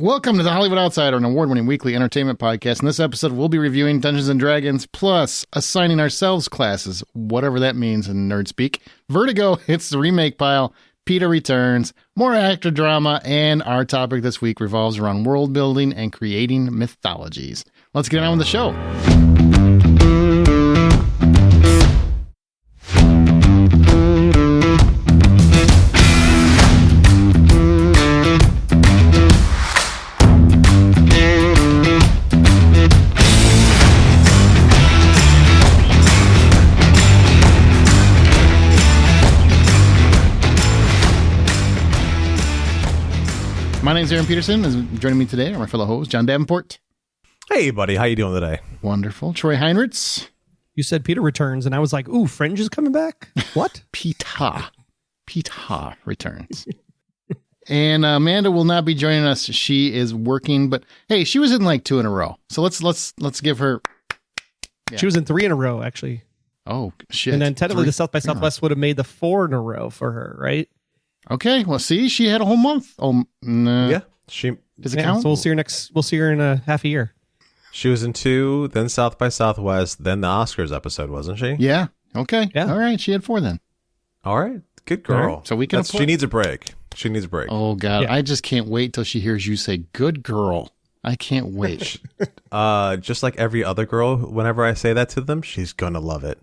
Welcome to the Hollywood Outsider, an award-winning weekly entertainment podcast. In this episode, we'll be reviewing Dungeons & Dragons, plus assigning ourselves classes, whatever that means in nerd speak. Vertigo hits the remake pile, Peter returns, more actor drama, and our topic this week revolves around world building and creating mythologies. Let's get on with the show. My name's Aaron Peterson, and joining me today are my fellow host, John Davenport. Hey, buddy. How you doing today? Wonderful. Troy Heinrichs. You said Peter returns, and I was like, ooh, Fringe is coming back? What? Peter returns. And Amanda will not be joining us. She is working, but hey, she was in like 2 in a row. So let's give her... Yeah. She was in 3 in a row, actually. Oh, shit. And then technically the South by Southwest would have made the 4 in a row for her, right? Okay, well, see, she had a whole month. Oh, no. Yeah. Does it count? So we'll see her in a half a year. She was in 2, then South by Southwest, then the Oscars episode, wasn't she? Yeah. Okay. Yeah. All right. She had 4 then. All right. Good girl. Right. So we can. She needs a break. She needs a break. Oh God, Yeah. I just can't wait till she hears you say "good girl." I can't wait. Just like every other girl, whenever I say that to them, she's gonna love it.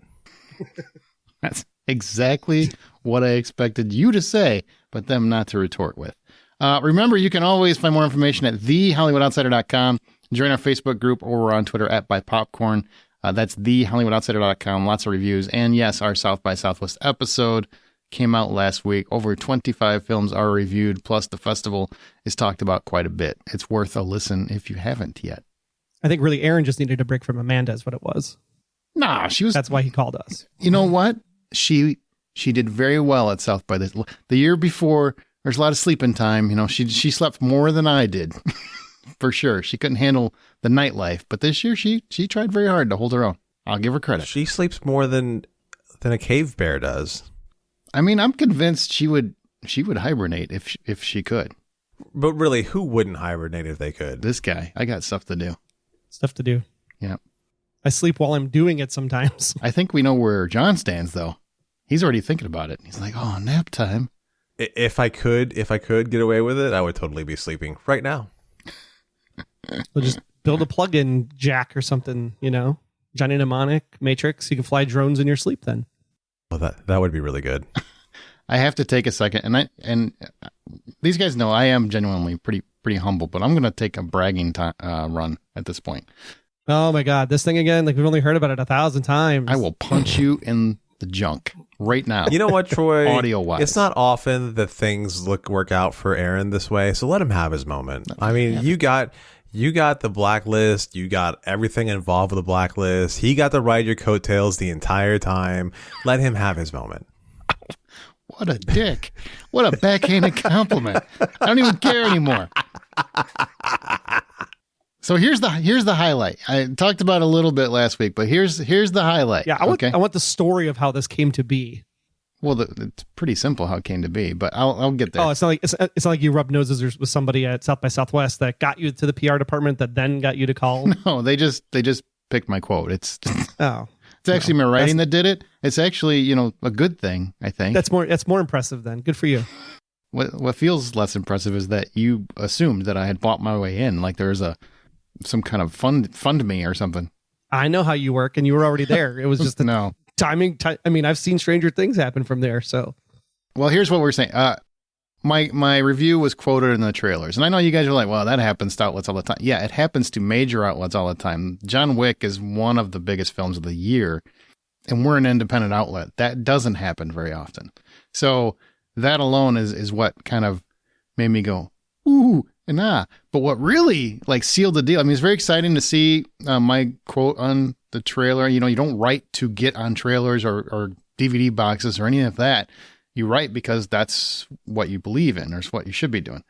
That's exactly what I expected you to say, but them not to retort with. Remember, you can always find more information at thehollywoodoutsiders.com. Join our Facebook group, or we're on Twitter at @BuyPopcorn. That's thehollywoodoutsiders.com. Lots of reviews. And yes, our South by Southwest episode came out last week. Over 25 films are reviewed, plus the festival is talked about quite a bit. It's worth a listen if you haven't yet. I think really Aaron just needed a break from Amanda is what it was. Nah, she was... That's why he called us. You know what? She did very well at South by the year before. There's a lot of sleeping time. You know, she slept more than I did, for sure. She couldn't handle the nightlife, but this year she tried very hard to hold her own. I'll give her credit. She sleeps more than a cave bear does. I mean, I'm convinced she would hibernate if she could. But really, who wouldn't hibernate if they could? This guy, I got stuff to do. Stuff to do. Yeah. I sleep while I'm doing it sometimes. I think we know where John stands, though. He's already thinking about it. He's like, oh, nap time. If I could get away with it, I would totally be sleeping right now. We'll just build a plug-in jack or something, you know? Johnny Mnemonic, Matrix. You can fly drones in your sleep then. Well, that would be really good. I have to take a second, and these guys know I am genuinely pretty humble, but I'm going to take a bragging run at this point. Oh my God, this thing again? Like we've only heard about it 1,000 times. I will punch you in the junk right now. You know what, Troy? Audio-wise. It's not often that things work out for Aaron this way, so let him have his moment. I mean, you got the blacklist, you got everything involved with the blacklist. He got to ride your coattails the entire time. Let him have his moment. What a dick. What a backhanded compliment. I don't even care anymore. So here's the highlight. I talked about it a little bit last week, but here's the highlight. Yeah, I want the story of how this came to be. Well, it's pretty simple how it came to be, but I'll get there. Oh, it's not like you rubbed noses with somebody at South by Southwest that got you to the PR department that then got you to call. No, they just picked my quote. It's actually my writing that did it. It's actually, a good thing, I think. That's more impressive then. Good for you. What feels less impressive is that you assumed that I had bought my way in, like there was some kind of fund me or something. I know how you work, and you were already there. It was just no timing. I mean, I've seen stranger things happen from there. So, well, here's what we're saying. My review was quoted in the trailers, and I know you guys are like, well, that happens to outlets all the time. Yeah, it happens to major outlets all the time. John Wick is one of the biggest films of the year, and we're an independent outlet. That doesn't happen very often. So that alone is what kind of made me go, ooh, and ah. But what really sealed the deal, I mean, it's very exciting to see my quote on the trailer. You don't write to get on trailers or DVD boxes or any of that. You write because that's what you believe in or it's what you should be doing.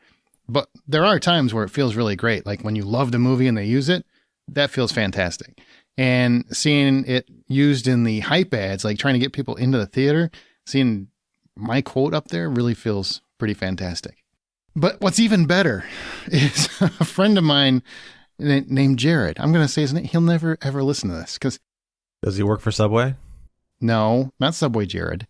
But there are times where it feels really great. Like when you loved a movie and they use it, that feels fantastic. And seeing it used in the hype ads, like trying to get people into the theater, seeing my quote up there really feels pretty fantastic. But what's even better is a friend of mine named Jared. I'm going to say his name. He'll never, ever listen to this because... Does he work for Subway? No, not Subway Jared.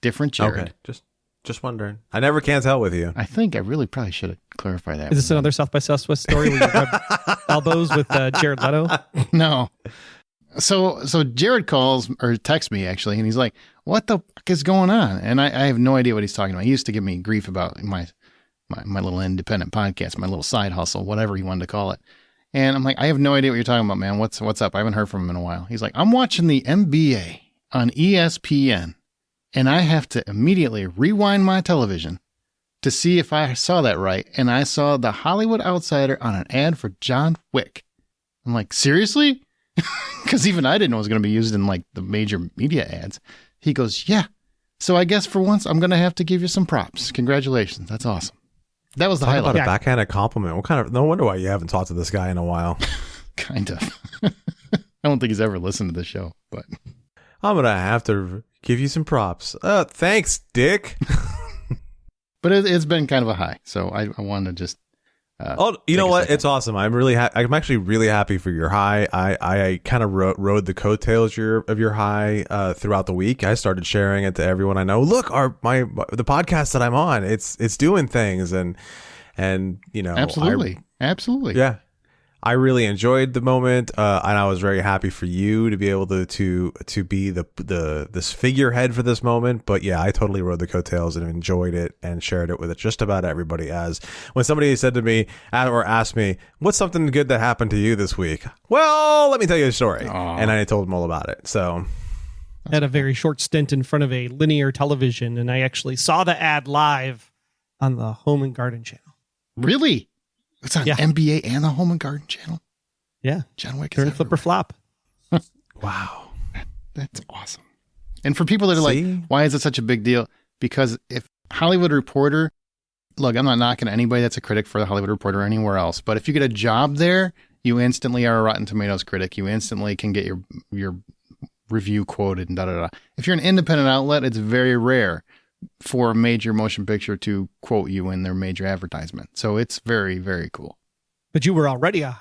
Different Jared. Okay, just wondering. I never can tell with you. I think I really probably should have clarified that. Is this another South by Southwest story where you rub elbows with Jared Leto? No. So Jared calls or texts me actually, and he's like, "What the fuck is going on?" And I have no idea what he's talking about. He used to give me grief about my little independent podcast, my little side hustle, whatever he wanted to call it. And I'm like, I have no idea what you're talking about, man. What's up? I haven't heard from him in a while. He's like, I'm watching the NBA on ESPN, and I have to immediately rewind my television to see if I saw that right. And I saw The Hollywood Outsider on an ad for John Wick. I'm like, seriously? Because even I didn't know it was going to be used in like the major media ads. He goes, yeah. So I guess for once, I'm going to have to give you some props. Congratulations. That's awesome. That was the Talk highlight. about a backhanded compliment. What kind of? No wonder why you haven't talked to this guy in a while. Kind of. I don't think he's ever listened to the show, but I'm gonna have to give you some props. Thanks, Dick. But it's been kind of a high, so I wanted to just. You know what? It's awesome. I'm actually really happy for your high. I kind of rode the coattails of your high throughout the week. I started sharing it to everyone I know. Look, the podcast that I'm on, it's doing things, and you know, absolutely. Yeah. I really enjoyed the moment, and I was very happy for you to be able to be this figurehead for this moment. But yeah, I totally rode the coattails and enjoyed it and shared it with just about everybody. As when somebody said to me or asked me, "What's something good that happened to you this week?" Well, let me tell you a story, and I told them all about it. So I had a very short stint in front of a linear television, and I actually saw the ad live on the Home and Garden channel. Really? It's on NBA and the Home and Garden channel. Yeah. John Wick. Turn, flip, or flop. Wow. That's awesome. And for people that are like, why is it such a big deal? Because if Hollywood Reporter, look, I'm not knocking anybody that's a critic for the Hollywood Reporter or anywhere else, but if you get a job there, you instantly are a Rotten Tomatoes critic. You instantly can get your review quoted and da-da-da. If you're an independent outlet, it's very rare for a major motion picture to quote you in their major advertisement. So it's very, very cool. But you were already a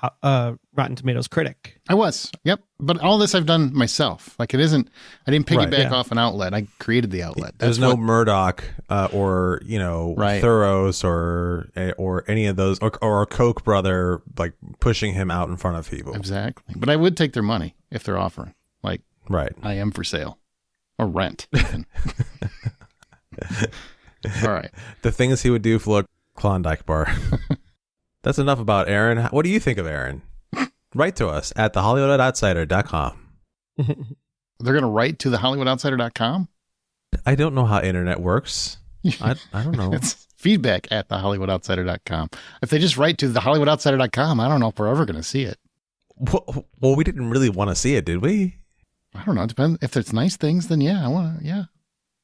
Rotten Tomatoes critic. I was. Yep. But all this I've done myself. Like I didn't piggyback off an outlet. I created the outlet. There's no Murdoch or, you know, Thuros or any of those or a Koch brother like pushing him out in front of people. Exactly. But I would take their money if they're offering. Like I am for sale or rent. All right. The things he would do for a Klondike bar. That's enough about Aaron. What do you think of Aaron? Write to us at thehollywoodoutsider.com. They're going to write to thehollywoodutsider.com? I don't know how internet works. I don't know. It's feedback at thehollywoodutsider.com. If they just write to thehollywoodutsider.com, I don't know if we're ever going to see it. Well, we didn't really want to see it, did we? I don't know. It depends. If it's nice things, then yeah, I want to, yeah.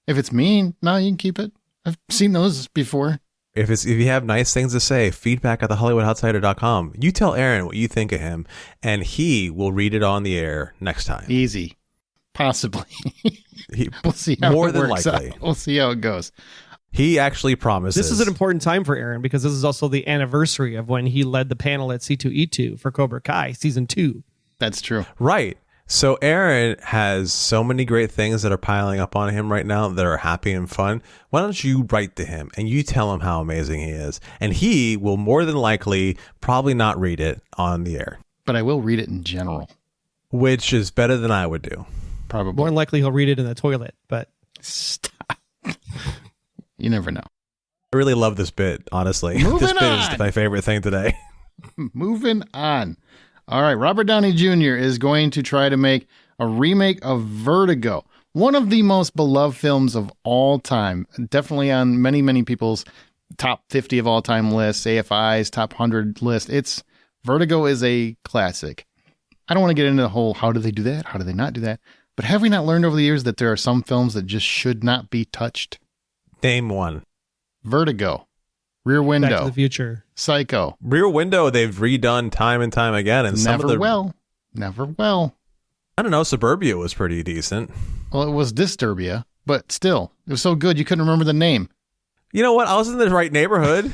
If it's mean, no, you can keep it. I've seen those before. If you have nice things to say, feedback at thehollywoodutsider.com. You tell Aaron what you think of him, and he will read it on the air next time. Easy. Possibly. We'll see how more it than works likely. out. We'll see how it goes. He actually promises. This is an important time for Aaron because this is also the anniversary of when he led the panel at C2E2 for Cobra Kai Season 2. That's true. Right. So Aaron has so many great things that are piling up on him right now that are happy and fun. Why don't you write to him and you tell him how amazing he is? And he will more than likely probably not read it on the air. But I will read it in general. Which is better than I would do. Probably. More than likely he'll read it in the toilet, but... Stop. You never know. I really love this bit, honestly. This bit is my favorite thing today. Moving on. All right, Robert Downey Jr. is going to try to make a remake of Vertigo, one of the most beloved films of all time. Definitely on many, many people's top 50 of all time lists, AFI's top 100 list. Vertigo is a classic. I don't want to get into the whole how do they do that? How do they not do that? But have we not learned over the years that there are some films that just should not be touched? Name one. Vertigo. Rear Window. Back to the Future. Psycho. Rear Window, they've redone time and time again. And Never well. I don't know. Suburbia was pretty decent. Well, it was Disturbia, but still, it was so good you couldn't remember the name. You know what? I was in the right neighborhood.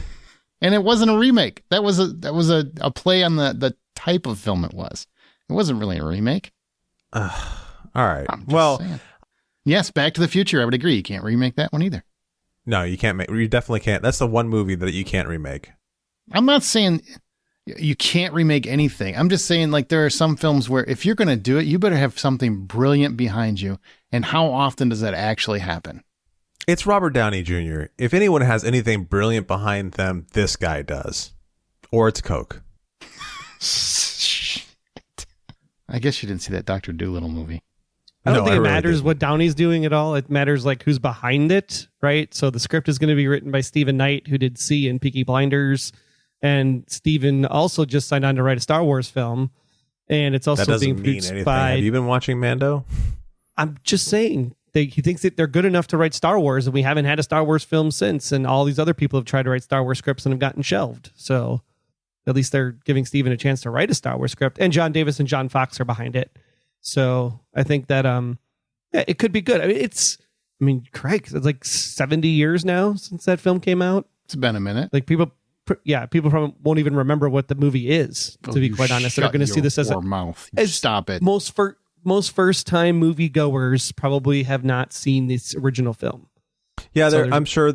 And it wasn't a remake. That was a play on the type of film it was. It wasn't really a remake. All right. Well, saying. Yes, Back to the Future. I would agree. You can't remake that one either. no, you can't make. You definitely can't. That's the one movie that you can't remake. I'm not saying you can't remake anything. I'm just saying, like, there are some films where if you're going to do it, you better have something brilliant behind you. And how often does that actually happen? It's Robert Downey Jr. If anyone has anything brilliant behind them, this guy does. Or it's Coke. I guess you didn't see that Dr. Dolittle movie. I don't think it really matters didn't. what Downey's doing at all. It matters like who's behind it, right? So the script is going to be written by Stephen Knight, who did C and Peaky Blinders. And Stephen also just signed on to write a Star Wars film. And it's also That doesn't being mean produced anything. by... Have you been watching Mando? I'm just saying. He thinks that they're good enough to write Star Wars, and we haven't had a Star Wars film since. And all these other people have tried to write Star Wars scripts and have gotten shelved. So at least they're giving Stephen a chance to write a Star Wars script. And John Davis and John Fox are behind it. So I think that yeah, it could be good. I mean, Craig, it's like 70 years now since that film came out. It's been a minute. Like people probably won't even remember what the movie is, to be quite honest. They're going to see this as mouth. as Stop it. Most first-time moviegoers probably have not seen this original film. Yeah, So I'm sure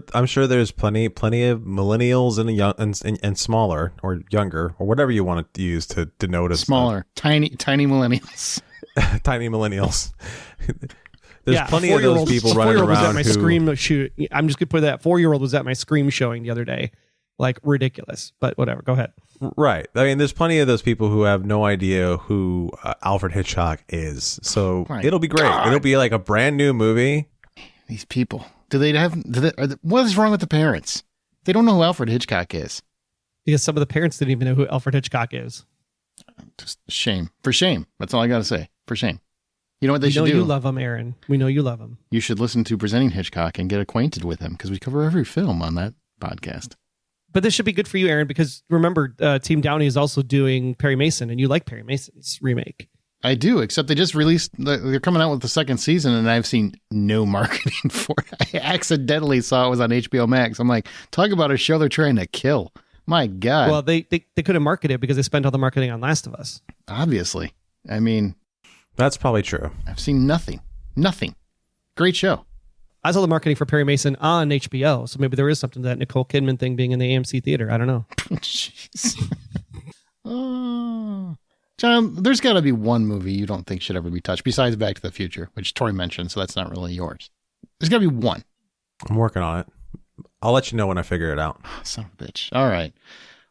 there's plenty of millennials and young and smaller or younger or whatever you want to use to denote a Smaller, tiny millennials. tiny millennials. There's plenty of those people running around was at my who Scream shoot. I'm just gonna put that 4-year-old was at my Scream showing the other day. Like ridiculous, but whatever. Go ahead. right. I mean, there's plenty of those people who have no idea who Alfred Hitchcock is. So it'll be great. God. It'll be like a brand new movie. These people. What is wrong with the parents? They don't know who Alfred Hitchcock is. Because some of the parents didn't even know who Alfred Hitchcock is. Just shame. For shame. That's all I got to say. For shame. You know what they should do? We know you love him, Aaron. We know you love him. You should listen to Presenting Hitchcock and get acquainted with him because we cover every film on that podcast. But this should be good for you, Aaron, because remember, Team Downey is also doing Perry Mason, and you like Perry Mason's remake. I do, except they just released, they're coming out with the second season, and I've seen no marketing for it. I accidentally saw it was on HBO Max. I'm like, talk about a show they're trying to kill. My God. Well, they couldn't market it because they spent all the marketing on Last of Us. Obviously. I mean, That's probably true. I've seen nothing. Nothing. Great show. I saw the marketing for Perry Mason on HBO, so maybe there is something to that Nicole Kidman thing being in the AMC theater. I don't know. Jeez. Oh. John, there's got to be one movie you don't think should ever be touched besides Back to the Future, which Tori mentioned, so that's not really yours. There's got to be one. I'm working on it. I'll let you know when I figure it out. Son of a bitch. All right.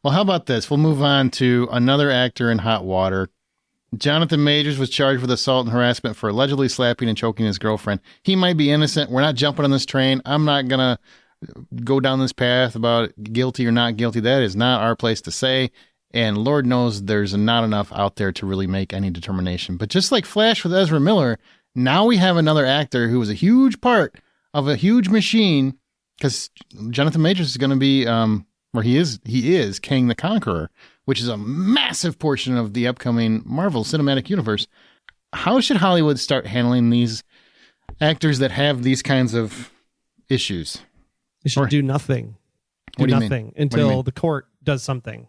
Well, how about this? We'll move on to another actor in hot water. Jonathan Majors was charged with assault and harassment for allegedly slapping and choking his girlfriend. He might be innocent. We're not jumping on this train. I'm not going to go down this path about guilty or not guilty. That is not our place to say. And Lord knows there's not enough out there to really make any determination. But just like Flash with Ezra Miller, now we have another actor who was a huge part of a huge machine, because Jonathan Majors is going to be, or he is Kang the Conqueror, which is a massive portion of the upcoming Marvel Cinematic Universe. How should Hollywood start handling these actors that have these kinds of issues? They should do nothing. What do you mean? Nothing until the court does something.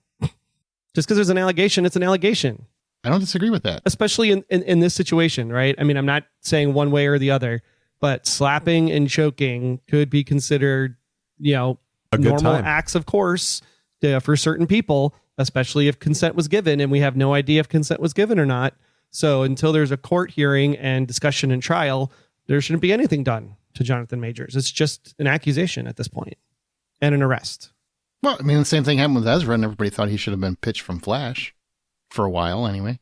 Just because there's an allegation, it's an allegation. I don't disagree with that. Especially in this situation, right? I mean, I'm not saying one way or the other, but slapping and choking could be considered, A good normal time. acts, of course, for certain people, especially if consent was given, and we have no idea if consent was given or not. So until there's a court hearing and discussion and trial, there shouldn't be anything done to Jonathan Majors. It's just an accusation at this point and an arrest. Well, I mean, the same thing happened with Ezra, and everybody thought he should have been pitched from Flash for a while anyway.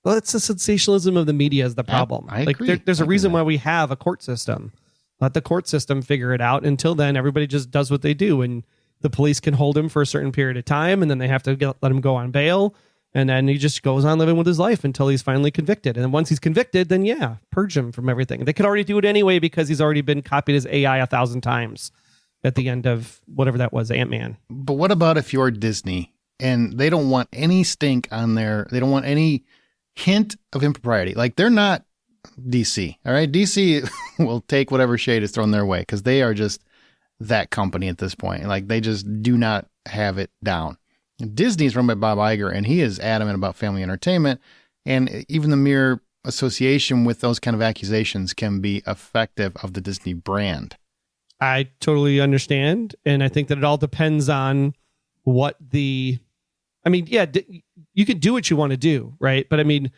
Well, it's the sensationalism of the media is the problem. I agree. There's I a agree reason with that. why we have a court system. Let the court system figure it out. Until then, everybody just does what they do, and the police can hold him for a certain period of time, and then they have to let him go on bail, and then he just goes on living with his life until he's finally convicted. And then once he's convicted, then purge him from everything. They could already do it anyway because he's already been copied as AI 1,000 times at the end of whatever that was, Ant-Man. But what about if you're Disney and they don't want any stink on there? They don't want any hint of impropriety. Like, they're not DC. All right. DC will take whatever shade is thrown their way because they are just that company at this point. Like, they just do not have it down. Disney's run by Bob Iger, and he is adamant about family entertainment, and even the mere association with those kind of accusations can be effective of the Disney brand. I totally understand, and I think that it all depends on what you could do what you want to do, right? But I mean,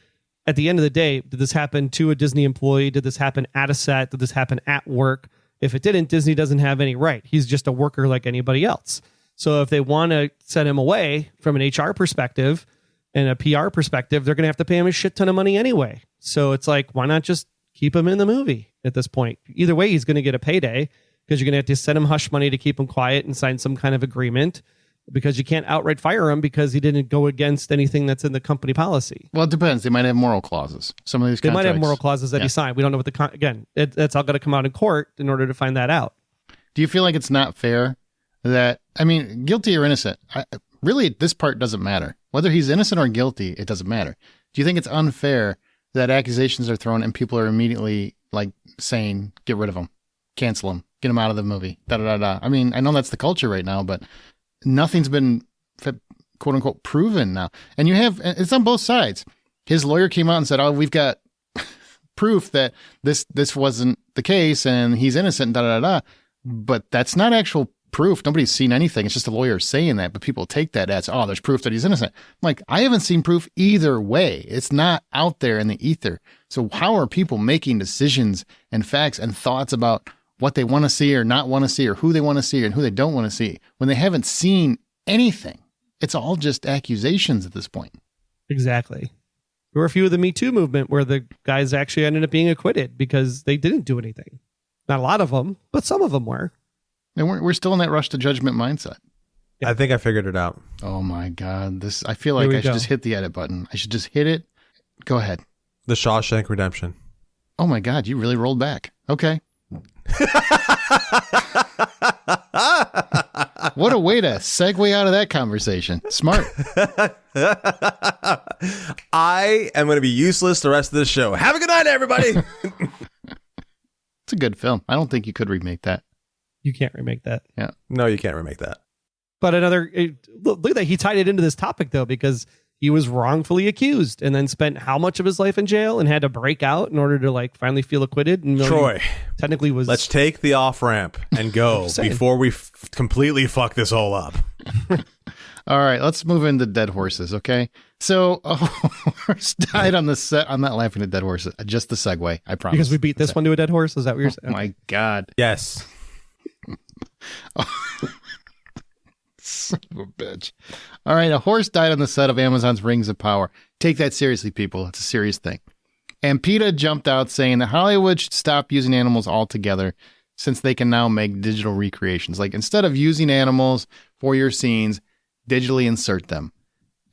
at the end of the day, did this happen to a Disney employee? Did this happen at a set? Did this happen at work? If it didn't, Disney doesn't have any right. He's just a worker like anybody else. So if they want to send him away from an HR perspective and a PR perspective, they're going to have to pay him a shit ton of money anyway. So it's like, why not just keep him in the movie at this point? Either way, he's going to get a payday because you're going to have to send him hush money to keep him quiet and sign some kind of agreement, because you can't outright fire him because he didn't go against anything that's in the company policy. Well, it depends. They might have moral clauses. Some of these contracts, they might have moral clauses that he signed. We don't know what that's all going to come out in court in order to find that out. Do you feel like it's not fair that, I mean, guilty or innocent, really this part doesn't matter. Whether he's innocent or guilty, it doesn't matter. Do you think it's unfair that accusations are thrown and people are immediately like saying, get rid of him, cancel him, get him out of the movie, da-da-da-da. I mean, I know that's the culture right now, but nothing's been quote unquote proven now. And it's on both sides. His lawyer came out and said, oh, we've got proof that this wasn't the case and he's innocent, da da da. But that's not actual proof. Nobody's seen anything. It's just a lawyer saying that, but people take that as, oh, there's proof that he's innocent. Like, I haven't seen proof either way. It's not out there in the ether. So how are people making decisions and facts and thoughts about what they want to see or not want to see, or who they want to see and who they don't want to see, when they haven't seen anything? It's all just accusations at this point. Exactly. There were a few of the Me Too movement where the guys actually ended up being acquitted because they didn't do anything. Not a lot of them, but some of them were. And we're still in that rush to judgment mindset. I think I figured it out. Oh my God. I feel like I should just hit the edit button. I should just hit it. Go ahead. The Shawshank Redemption. Oh my God. You really rolled back. Okay. What a way to segue out of that conversation. Smart. I am going to be useless the rest of the show. Have a good night, everybody. It's a good film. I don't think you could remake that. You can't remake that. Yeah. No, you can't remake that. But look at that. He tied it into this topic, though, because he was wrongfully accused and then spent how much of his life in jail and had to break out in order to like finally feel acquitted. And Troy, technically was. Let's take the off ramp and go before we completely fuck this all up. All right, let's move into dead horses. Okay, so a horse died on the set. I'm not laughing at dead horses. Just the segue. I promise. Because we beat this one to a dead horse. Is that what you're saying? Oh my God. Yes. Son of a bitch. All right, a horse died on the set of Amazon's Rings of Power. Take that seriously, people. It's a serious thing. And PETA jumped out saying that Hollywood should stop using animals altogether since they can now make digital recreations. Like, instead of using animals for your scenes, digitally insert them.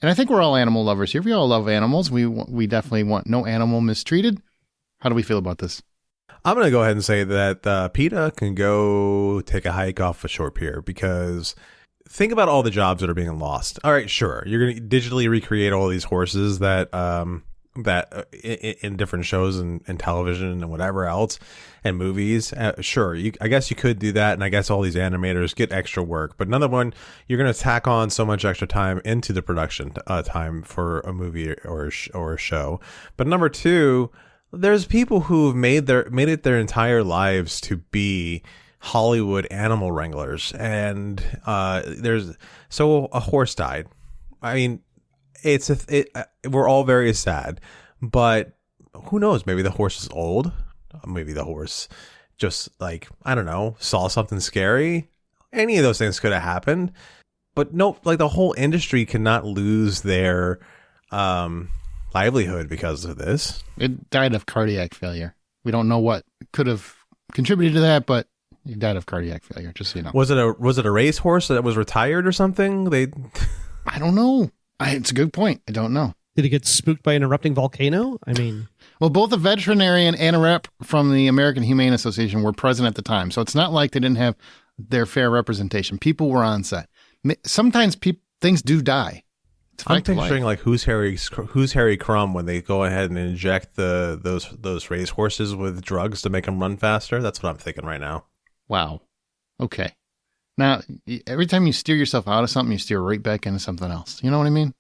And I think we're all animal lovers here. We all love animals. We definitely want no animal mistreated. How do we feel about this? I'm going to go ahead and say that PETA can go take a hike off a short pier, because think about all the jobs that are being lost. All right, sure, you're going to digitally recreate all these horses that in different shows and television and whatever else and movies. Sure, I guess you could do that, and I guess all these animators get extra work. But another one, you're going to tack on so much extra time into the production time for a movie or a show. But number two, there's people who've made it their entire lives to be Hollywood animal wranglers, and so a horse died. I mean, we're all very sad, but who knows? Maybe the horse is old. Maybe the horse just, like, I don't know, saw something scary. Any of those things could have happened. But no, like, the whole industry cannot lose their livelihood because of this. It died of cardiac failure. We don't know what could have contributed to that, but he died of cardiac failure, just so you know. Was it a race horse that was retired or something? I don't know. It's a good point. I don't know. Did he get spooked by an erupting volcano? I mean, well, both a veterinarian and a rep from the American Humane Association were present at the time, so it's not like they didn't have their fair representation. People were on set. Sometimes things do die. I'm picturing like who's Harry Crumb when they go ahead and inject those race horses with drugs to make them run faster. That's what I'm thinking right now. Wow. Okay. Now, every time you steer yourself out of something, you steer right back into something else. You know what I mean?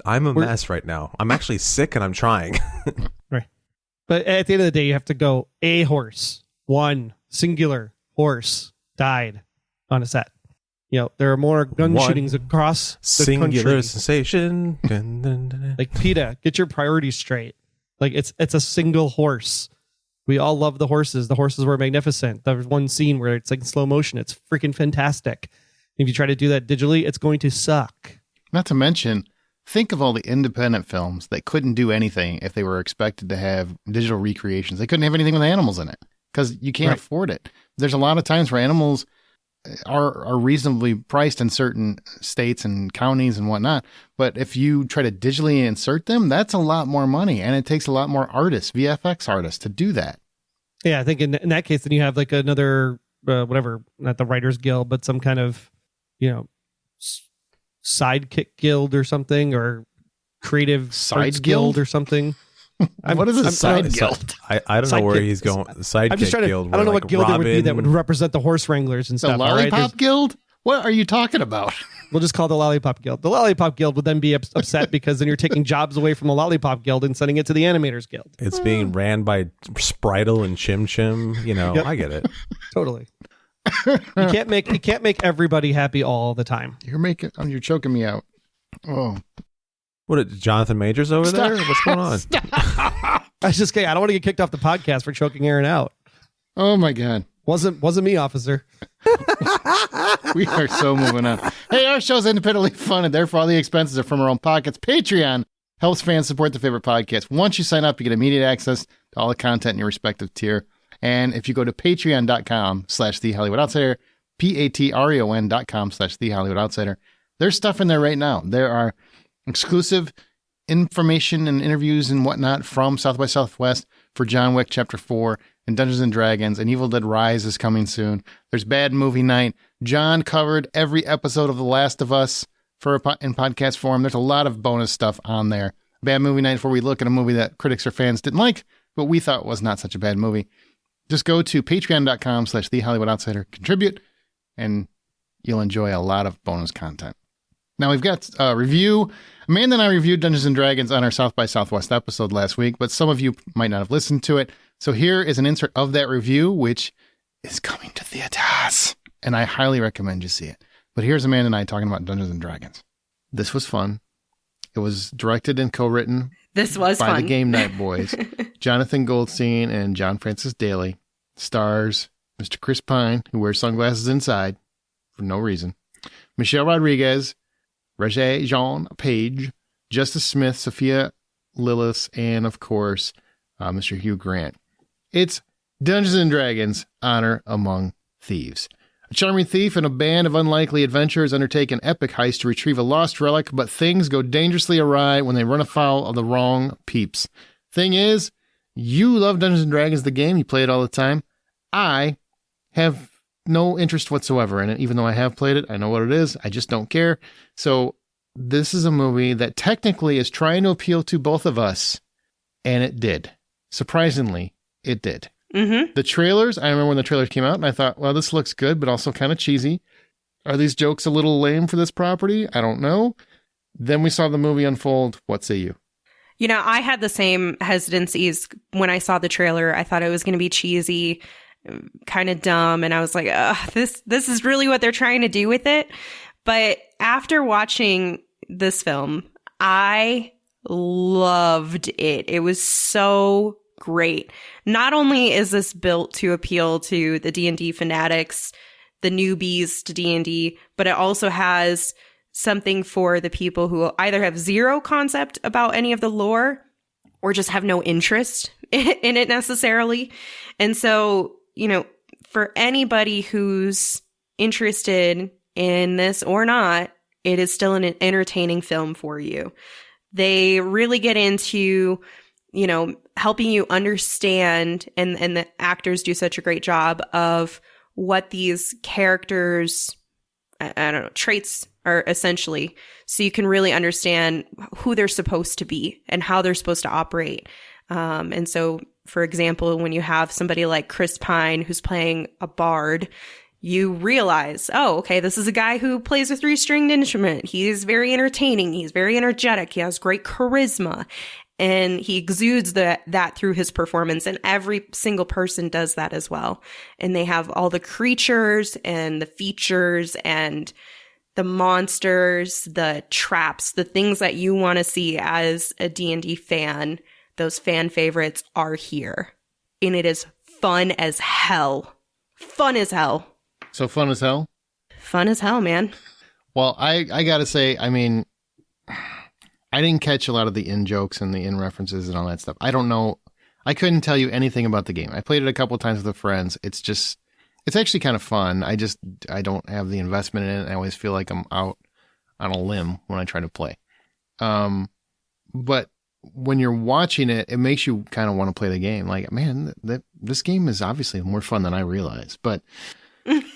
I'm a mess right now. I'm actually sick and I'm trying. Right. But at the end of the day, you have to go a horse, one singular horse died on a set. You know, there are more gun shootings across the singular country. sensation. Like, PETA, get your priorities straight. Like, it's a single horse. We all love the horses. The horses were magnificent. There's one scene where it's like in slow motion. It's freaking fantastic. If you try to do that digitally, it's going to suck. Not to mention, think of all the independent films that couldn't do anything if they were expected to have digital recreations. They couldn't have anything with animals in it because you can't afford it. There's a lot of times where animals are reasonably priced in certain states and counties and whatnot. But if you try to digitally insert them, that's a lot more money. And it takes a lot more artists, VFX artists, to do that. Yeah, I think in that case, then you have like another, whatever, not the Writers Guild, but some kind of, you know, sidekick guild or something, or creative side guild or something. What is a side guild? I don't know where he's going. The sidekick I'm just trying to. guild. I don't know like what guild Robin, there would be that would represent the horse wranglers and The stuff. Lollipop Guild? What are you talking about? We'll just call it the Lollipop Guild. The Lollipop Guild would then be upset because then you're taking jobs away from the Lollipop Guild and sending it to the Animators Guild. It's being ran by Spritle and Chim Chim. You know, Yep. I get it. Totally. You can't make everybody happy all the time. You're choking me out. Oh, What? Jonathan Majors over there? What's going on? I was just kidding. I don't want to get kicked off the podcast for choking Aaron out. Oh my God. Wasn't me, officer. We are so moving on. Hey, our show's independently funded. Therefore, all the expenses are from our own pockets. Patreon helps fans support the favorite podcast. Once you sign up, you get immediate access to all the content in your respective tier. And if you go to patreon.com/TheHollywoodOutsider, patreon.com/TheHollywoodOutsider, there's stuff in there right now. There are exclusive information and interviews and whatnot from South by Southwest for John Wick Chapter 4 and Dungeons and Dragons, and Evil Dead Rise is coming soon. There's Bad Movie Night. John covered every episode of The Last of Us in podcast form. There's a lot of bonus stuff on there. Bad Movie Night, where we look at a movie that critics or fans didn't like, but we thought was not such a bad movie. Just go to patreon.com/TheHollywoodOutsider, contribute, and you'll enjoy a lot of bonus content. Now we've got a review. Amanda and I reviewed Dungeons & Dragons on our South by Southwest episode last week, but some of you might not have listened to it. So here is an insert of that review, which is coming to theaters, and I highly recommend you see it. But here's Amanda and I talking about Dungeons & Dragons. This was fun. It was directed and co-written by the Game Night Boys, Jonathan Goldstein and John Francis Daly. Stars Mr. Chris Pine, who wears sunglasses inside for no reason, Michelle Rodriguez, Regé Jean Page, Justice Smith, Sophia Lillis, and of course, Mr. Hugh Grant. It's Dungeons & Dragons: Honor Among Thieves. A charming thief and a band of unlikely adventurers undertake an epic heist to retrieve a lost relic, but things go dangerously awry when they run afoul of the wrong peeps. Thing is, you love Dungeons & Dragons, the game. You play it all the time. I have no interest whatsoever in it, even though I have played it. I know what it is. I just don't care. So this is a movie that technically is trying to appeal to both of us, and it did. Surprisingly, it did. Mm-hmm. The trailers, I remember when the trailers came out, and I thought, well, this looks good, but also kind of cheesy. Are these jokes a little lame for this property? I don't know. Then we saw the movie unfold. What say you? You know, I had the same hesitancies when I saw the trailer. I thought it was going to be cheesy, kind of dumb, and I was like, this is really what they're trying to do with it. But after watching this film, I loved it. It was so great. Not only is this built to appeal to the D&D fanatics, the newbies to D&D, but it also has something for the people who either have zero concept about any of the lore or just have no interest in it necessarily. And so, you know, for anybody who's interested in this or not, it is still an entertaining film for you. They really get into, you know, helping you understand, and the actors do such a great job of what these characters, I don't know, traits are essentially, so you can really understand who they're supposed to be and how they're supposed to operate. And so, for example, when you have somebody like Chris Pine who's playing a bard, you realize, oh, okay, this is a guy who plays a 3-stringed instrument. He's very entertaining. He's very energetic. He has great charisma. And he exudes that through his performance. And every single person does that as well. And they have all the creatures and the features and the monsters, the traps, the things that you want to see as a D&D fan. Those fan favorites are here. And it is fun as hell. Fun as hell. So fun as hell? Fun as hell, man. Well, I got to say, I mean, I didn't catch a lot of the in-jokes and the in-references and all that stuff. I don't know. I couldn't tell you anything about the game. I played it a couple of times with friends. It's actually kind of fun. I don't have the investment in it. I always feel like I'm out on a limb when I try to play. But when you're watching it, it makes you kind of want to play the game. Like, man, this game is obviously more fun than I realized. But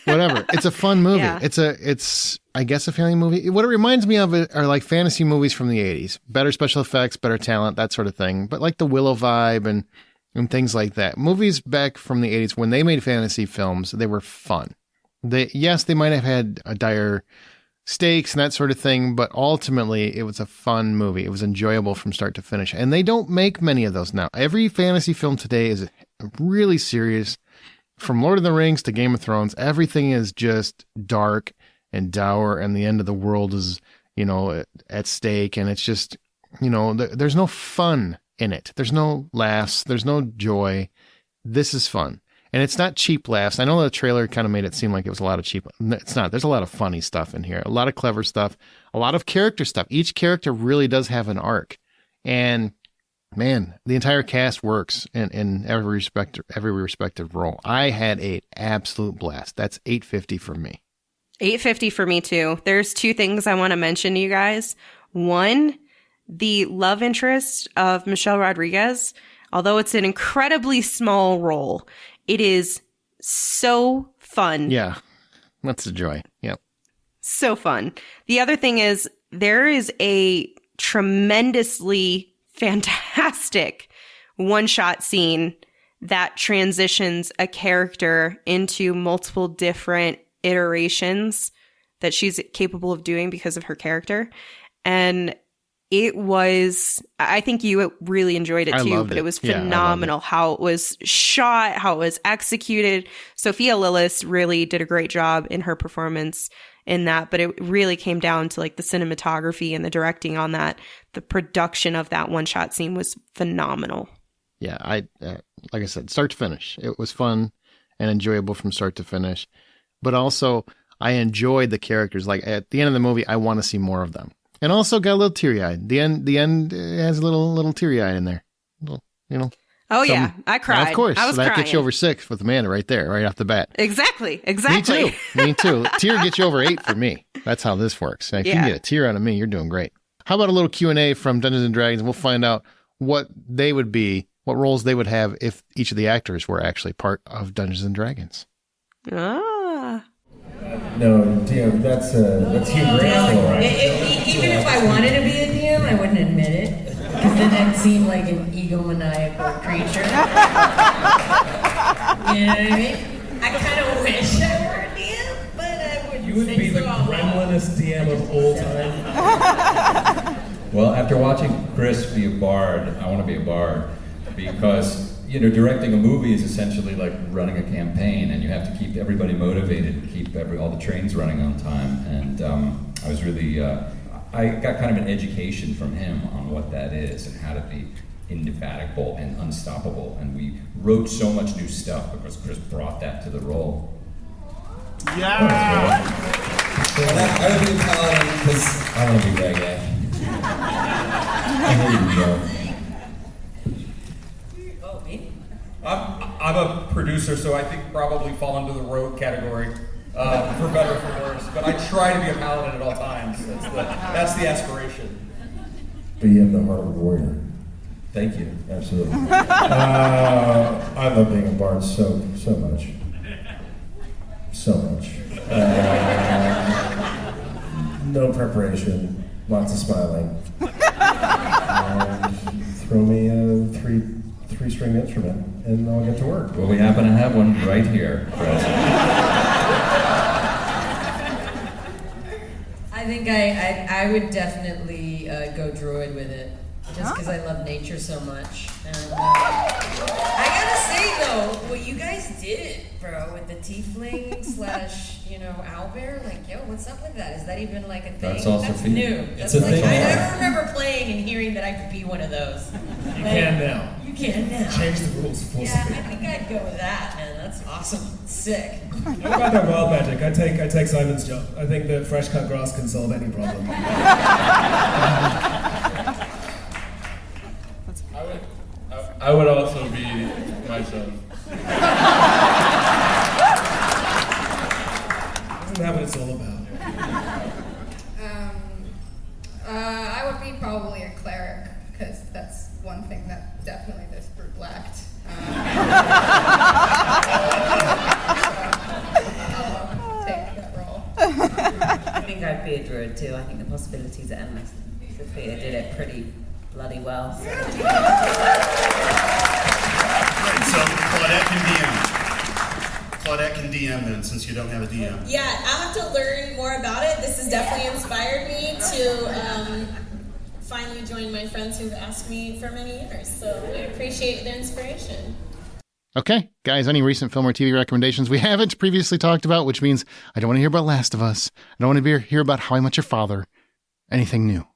whatever. It's a fun movie. Yeah. It's I guess a family movie. What it reminds me of are like fantasy movies from the 80s. Better special effects, better talent, that sort of thing. But like the Willow vibe and things like that. Movies back from the 80s, when they made fantasy films, they were fun. They might have had a dire stakes and that sort of thing, but ultimately it was a fun movie. It was enjoyable from start to finish. And they don't make many of those now. Every fantasy film today is really serious. From Lord of the Rings to Game of Thrones, everything is just dark and dour, and the end of the world is, at stake. And it's just, there's no fun in it. There's no laughs. There's no joy. This is fun. And it's not cheap laughs. I know the trailer kind of made it seem like it was a lot of cheap. It's not. There's a lot of funny stuff in here, a lot of clever stuff, a lot of character stuff. Each character really does have an arc. And man, the entire cast works in every respective role. I had an absolute blast. That's 850 for me. 850 for me too. There's 2 things I want to mention to you guys. One, the love interest of Michelle Rodriguez, although it's an incredibly small role, it is so fun. Yeah, that's a joy. Yep. So fun. The other thing is there is a tremendously fantastic one-shot scene that transitions a character into multiple different iterations that she's capable of doing because of her character. And I think you really enjoyed it too, but it was phenomenal how it was shot, how it was executed. Sophia Lillis really did a great job in her performance in that, but it really came down to like the cinematography and the directing on that. The production of that one-shot scene was phenomenal. Yeah, like I said, start to finish, it was fun and enjoyable from start to finish. But also, I enjoyed the characters. Like at the end of the movie, I want to see more of them. And also got a little teary-eyed. The end has a little teary-eyed in there. Oh, yeah. I cried. Of course. I was that crying. gets you over 6 with Amanda right there, right off the bat. Exactly. Me too. Tear gets you over 8 for me. That's how this works. If you can get a tear out of me, you're doing great. How about a little Q&A from Dungeons & Dragons? We'll find out what roles they would have if each of the actors were actually part of Dungeons & Dragons. No, DM, that's Hugh Grant's role, right? Even if I wanted to be a DM, I wouldn't admit it. Because then I'd seem like an egomaniacal creature. You know what I mean? I kind of wish I were a DM, but I wouldn't. You would be the gremlinest DM of all time. Well, after watching Chris be a bard, I want to be a bard. Because directing a movie is essentially like running a campaign, and you have to keep everybody motivated and keep all the trains running on time. And I was really, I got kind of an education from him on what that is and how to be indefatigable and unstoppable. And we wrote so much new stuff because Chris brought that to the role. Yeah! I would be a paladin because I want to be reggae. I really do. I'm a producer, so I think probably fall into the rogue category, for better or for worse. But I try to be a paladin at all times. That's the aspiration. But you have the heart of a warrior. Thank you. Absolutely. I love being a bard so much. So much. No preparation, lots of smiling. Throw me a three-string instrument, and I'll get to work. Well, we happen to have one right here, Chris. think I would definitely go druid with it, just because I love nature so much. And I gotta say though, what you guys did, bro, with the tiefling / owlbear, like, yo, what's up with that? Is that even like a thing? That's also new. It's a thing. I don't remember playing and hearing that I could be one of those. You can now. You can now. Change the rules. Full Yeah, speed. I think I'd go with that, man. That's awesome. Sick. What about that wild magic? I take Simon's job. I think that fresh cut grass can solve any problem. I would also be myself. Isn't that what it's all about? I would be probably a cleric, because that's one thing that definitely this group lacked. I'll take that role. I think I'd be a druid too. I think the possibilities are endless. Sophia did it pretty bloody well. So. Right, so Claudette can DM. Claudette can DM then, since you don't have a DM. Yeah, I'll have to learn more about it. This has definitely inspired me to finally join my friends who've asked me for many years. So I appreciate the inspiration. Okay, guys, any recent film or TV recommendations we haven't previously talked about, which means I don't want to hear about Last of Us. I don't want to hear about How I Met Your Father. Anything new?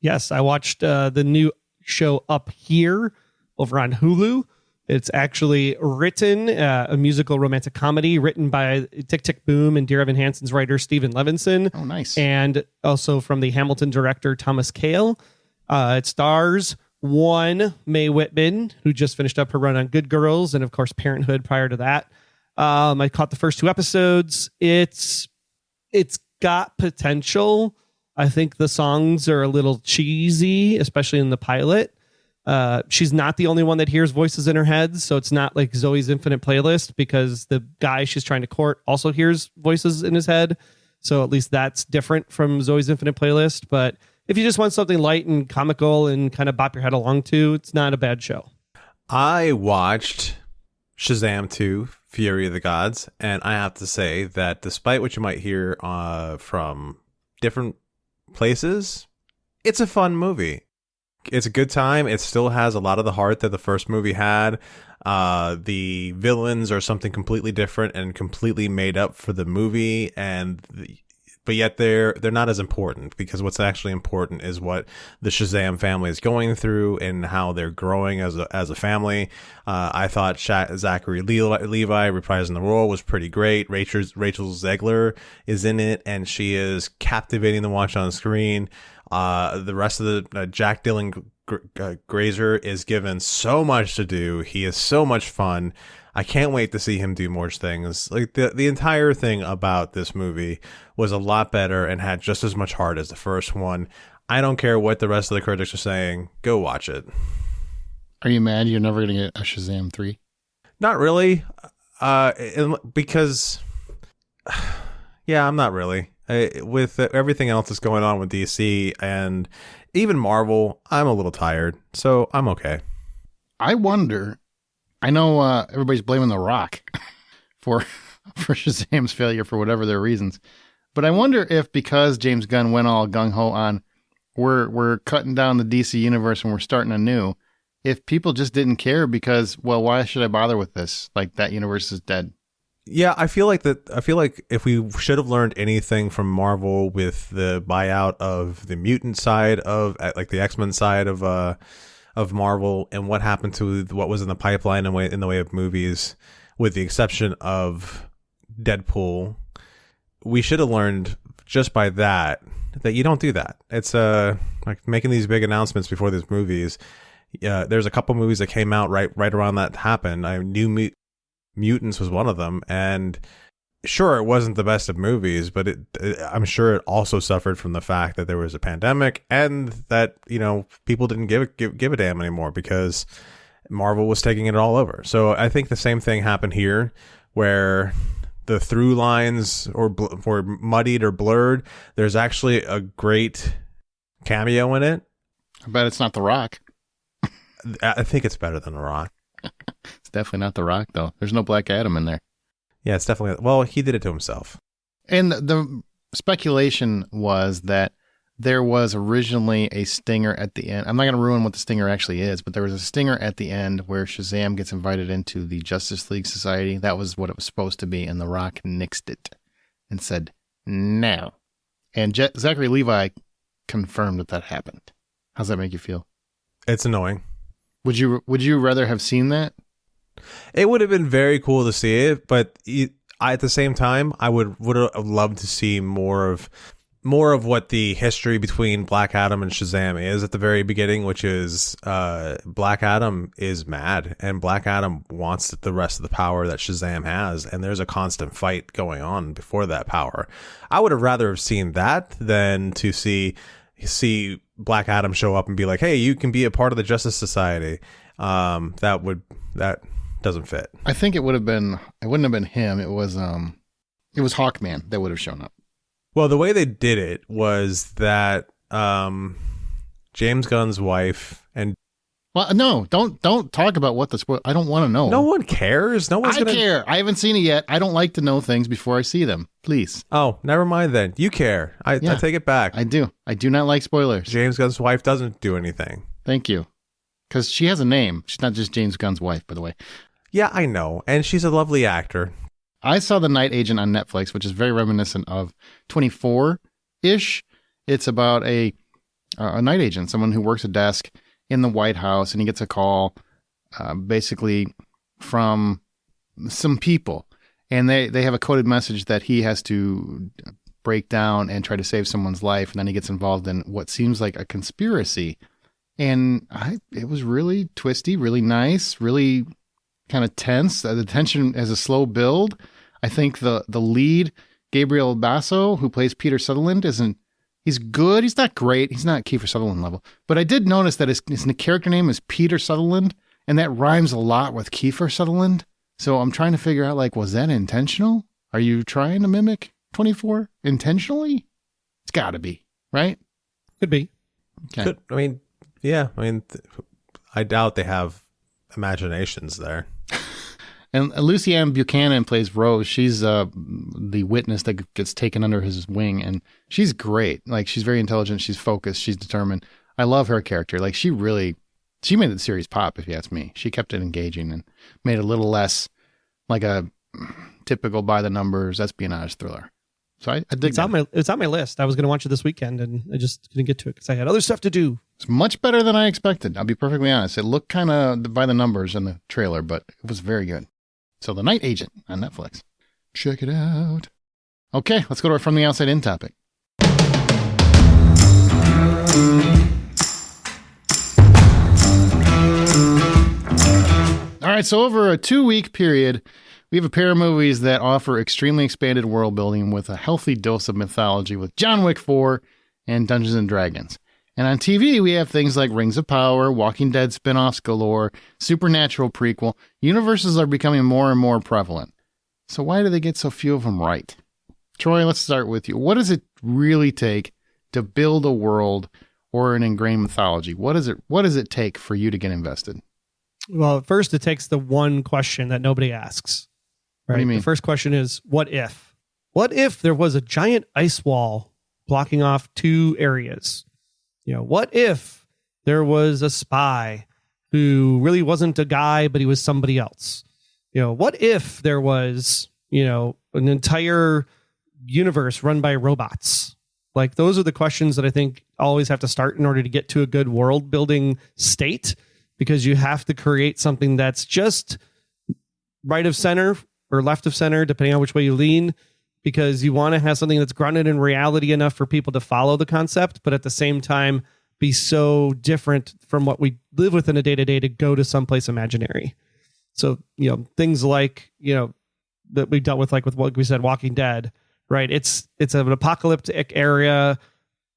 Yes, I watched the new show Up Here over on Hulu. It's actually written, a musical romantic comedy written by Tick Tick Boom and Dear Evan Hansen's writer Stephen Levinson. Oh, nice. And also from the Hamilton director Thomas Kail. It stars Mae Whitman, who just finished up her run on Good Girls and, of course, Parenthood prior to that. I caught the first 2 episodes. It's got potential. I think the songs are a little cheesy, especially in the pilot. She's not the only one that hears voices in her head, so it's not like Zoe's Infinite Playlist, because the guy she's trying to court also hears voices in his head. So at least that's different from Zoe's Infinite Playlist. But if you just want something light and comical and kind of bop your head along to, it's not a bad show. I watched Shazam 2, Fury of the Gods, and I have to say that despite what you might hear from different places, it's a fun movie. It's a good time. It still has a lot of the heart that the first movie had. The villains are something completely different and completely made up for the movie, but yet they're not as important, because what's actually important is what the Shazam family is going through and how they're growing as a family. I thought Zachary Levi reprising the role was pretty great. Rachel Zegler is in it, and she is captivating to watch on screen. The rest of the Jack Dylan Grazer is given so much to do. He is so much fun. I can't wait to see him do more things. Like the entire thing about this movie was a lot better and had just as much heart as the first one. I don't care what the rest of the critics are saying. Go watch it. Are you mad you're never going to get a Shazam 3? Not really. Because, yeah, I'm not really. With everything else that's going on with DC and even Marvel, I'm a little tired, so I'm okay. I wonder, I know everybody's blaming The Rock for Shazam's failure for whatever their reasons, but I wonder if because James Gunn went all gung-ho on we're cutting down the DC universe and we're starting anew, if people just didn't care because, well, why should I bother with this? Like, that universe is dead. Yeah, I feel like if we should have learned anything from Marvel with the buyout of the mutant side of, like, the X-Men side of Marvel, and what happened to what was in the pipeline in the way of movies, with the exception of Deadpool, we should have learned just by that you don't do that. It's like making these big announcements before these movies. There's a couple movies that came out right around that happened. I knew Mutants was one of them, and sure, it wasn't the best of movies, but I'm sure it also suffered from the fact that there was a pandemic and that, you know, people didn't give a damn anymore because Marvel was taking it all over. So I think the same thing happened here, where the through lines were muddied or blurred. There's actually a great cameo in it. I bet it's not The Rock. I think it's better than The Rock. It's definitely not The Rock, though. There's no Black Adam in there. Yeah, it's definitely... Well, he did it to himself. And the speculation was that there was originally a stinger at the end. I'm not going to ruin what the stinger actually is, but there was a stinger at the end where Shazam gets invited into the Justice League Society. That was what it was supposed to be, and The Rock nixed it and said no. And Zachary Levi confirmed that happened. How's that make you feel? It's annoying. Would you rather have seen that? It would have been very cool to see it, but at the same time, I would have loved to see more of what the history between Black Adam and Shazam is at the very beginning, which is Black Adam is mad, and Black Adam wants the rest of the power that Shazam has, and there's a constant fight going on before that power. I would have rather have seen that than to see Black Adam show up and be like, "Hey, you can be a part of the Justice Society." That doesn't fit. I think it wouldn't have been him. It was Hawkman that would have shown up. Well, the way they did it was that James Gunn's wife and no, don't talk about what the spoil. I don't want to know. No one cares. No one's I care. I haven't seen it yet. I don't like to know things before I see them. Please. Oh, never mind then. You care. I take it back. I do. I do not like spoilers. James Gunn's wife doesn't do anything. Thank you. Because she has a name. She's not just James Gunn's wife, by the way. Yeah, I know. And she's a lovely actor. I saw The Night Agent on Netflix, which is very reminiscent of 24-ish. It's about a night agent, someone who works a desk in the White House, and he gets a call basically from some people. And they have a coded message that he has to break down and try to save someone's life. And then he gets involved in what seems like a conspiracy. And it was really twisty, really nice, really kind of tense. The tension has a slow build. I think the lead, Gabriel Basso, who plays Peter Sutherland, he's good. He's not great. He's not Kiefer Sutherland level. But I did notice that his character name is Peter Sutherland, and that rhymes a lot with Kiefer Sutherland. So I'm trying to figure out, like, was that intentional? Are you trying to mimic 24 intentionally? It's got to be, right? Could be. Okay. I doubt they have imaginations there. And Lucianne Buchanan plays Rose. She's the witness that gets taken under his wing, and she's great. Like, she's very intelligent. She's focused. She's determined. I love her character. Like, she made the series pop, if you ask me. She kept it engaging and made it a little less like a typical by the numbers espionage thriller. So I dig it. It's on my list. I was going to watch it this weekend, and I just couldn't get to it because I had other stuff to do. It's much better than I expected. I'll be perfectly honest. It looked kind of by the numbers in the trailer, but it was very good. So The Night Agent on Netflix. Check it out. Okay, let's go to our From the Outside In topic. All right, so over a 2-week period, we have a pair of movies that offer extremely expanded world building with a healthy dose of mythology with John Wick 4 and Dungeons and Dragons. And on TV, we have things like Rings of Power, Walking Dead spin-offs galore, Supernatural prequel. Universes are becoming more and more prevalent. So why do they get so few of them right? Troy, let's start with you. What does it really take to build a world or an ingrained mythology? What does it take for you to get invested? Well, first, it takes the one question that nobody asks. Right? What do you mean? The first question is, what if? What if there was a giant ice wall blocking off 2 areas? What if there was a spy who really wasn't a guy, but he was somebody else? What if there was, an entire universe run by robots? Like, those are the questions that I think always have to start in order to get to a good world building state, because you have to create something that's just right of center or left of center, depending on which way you lean, because you want to have something that's grounded in reality enough for people to follow the concept, but at the same time be so different from what we live with in a day-to-day to go to someplace imaginary. So, things like, that we dealt with, like with what we said, Walking Dead, right? It's an apocalyptic area.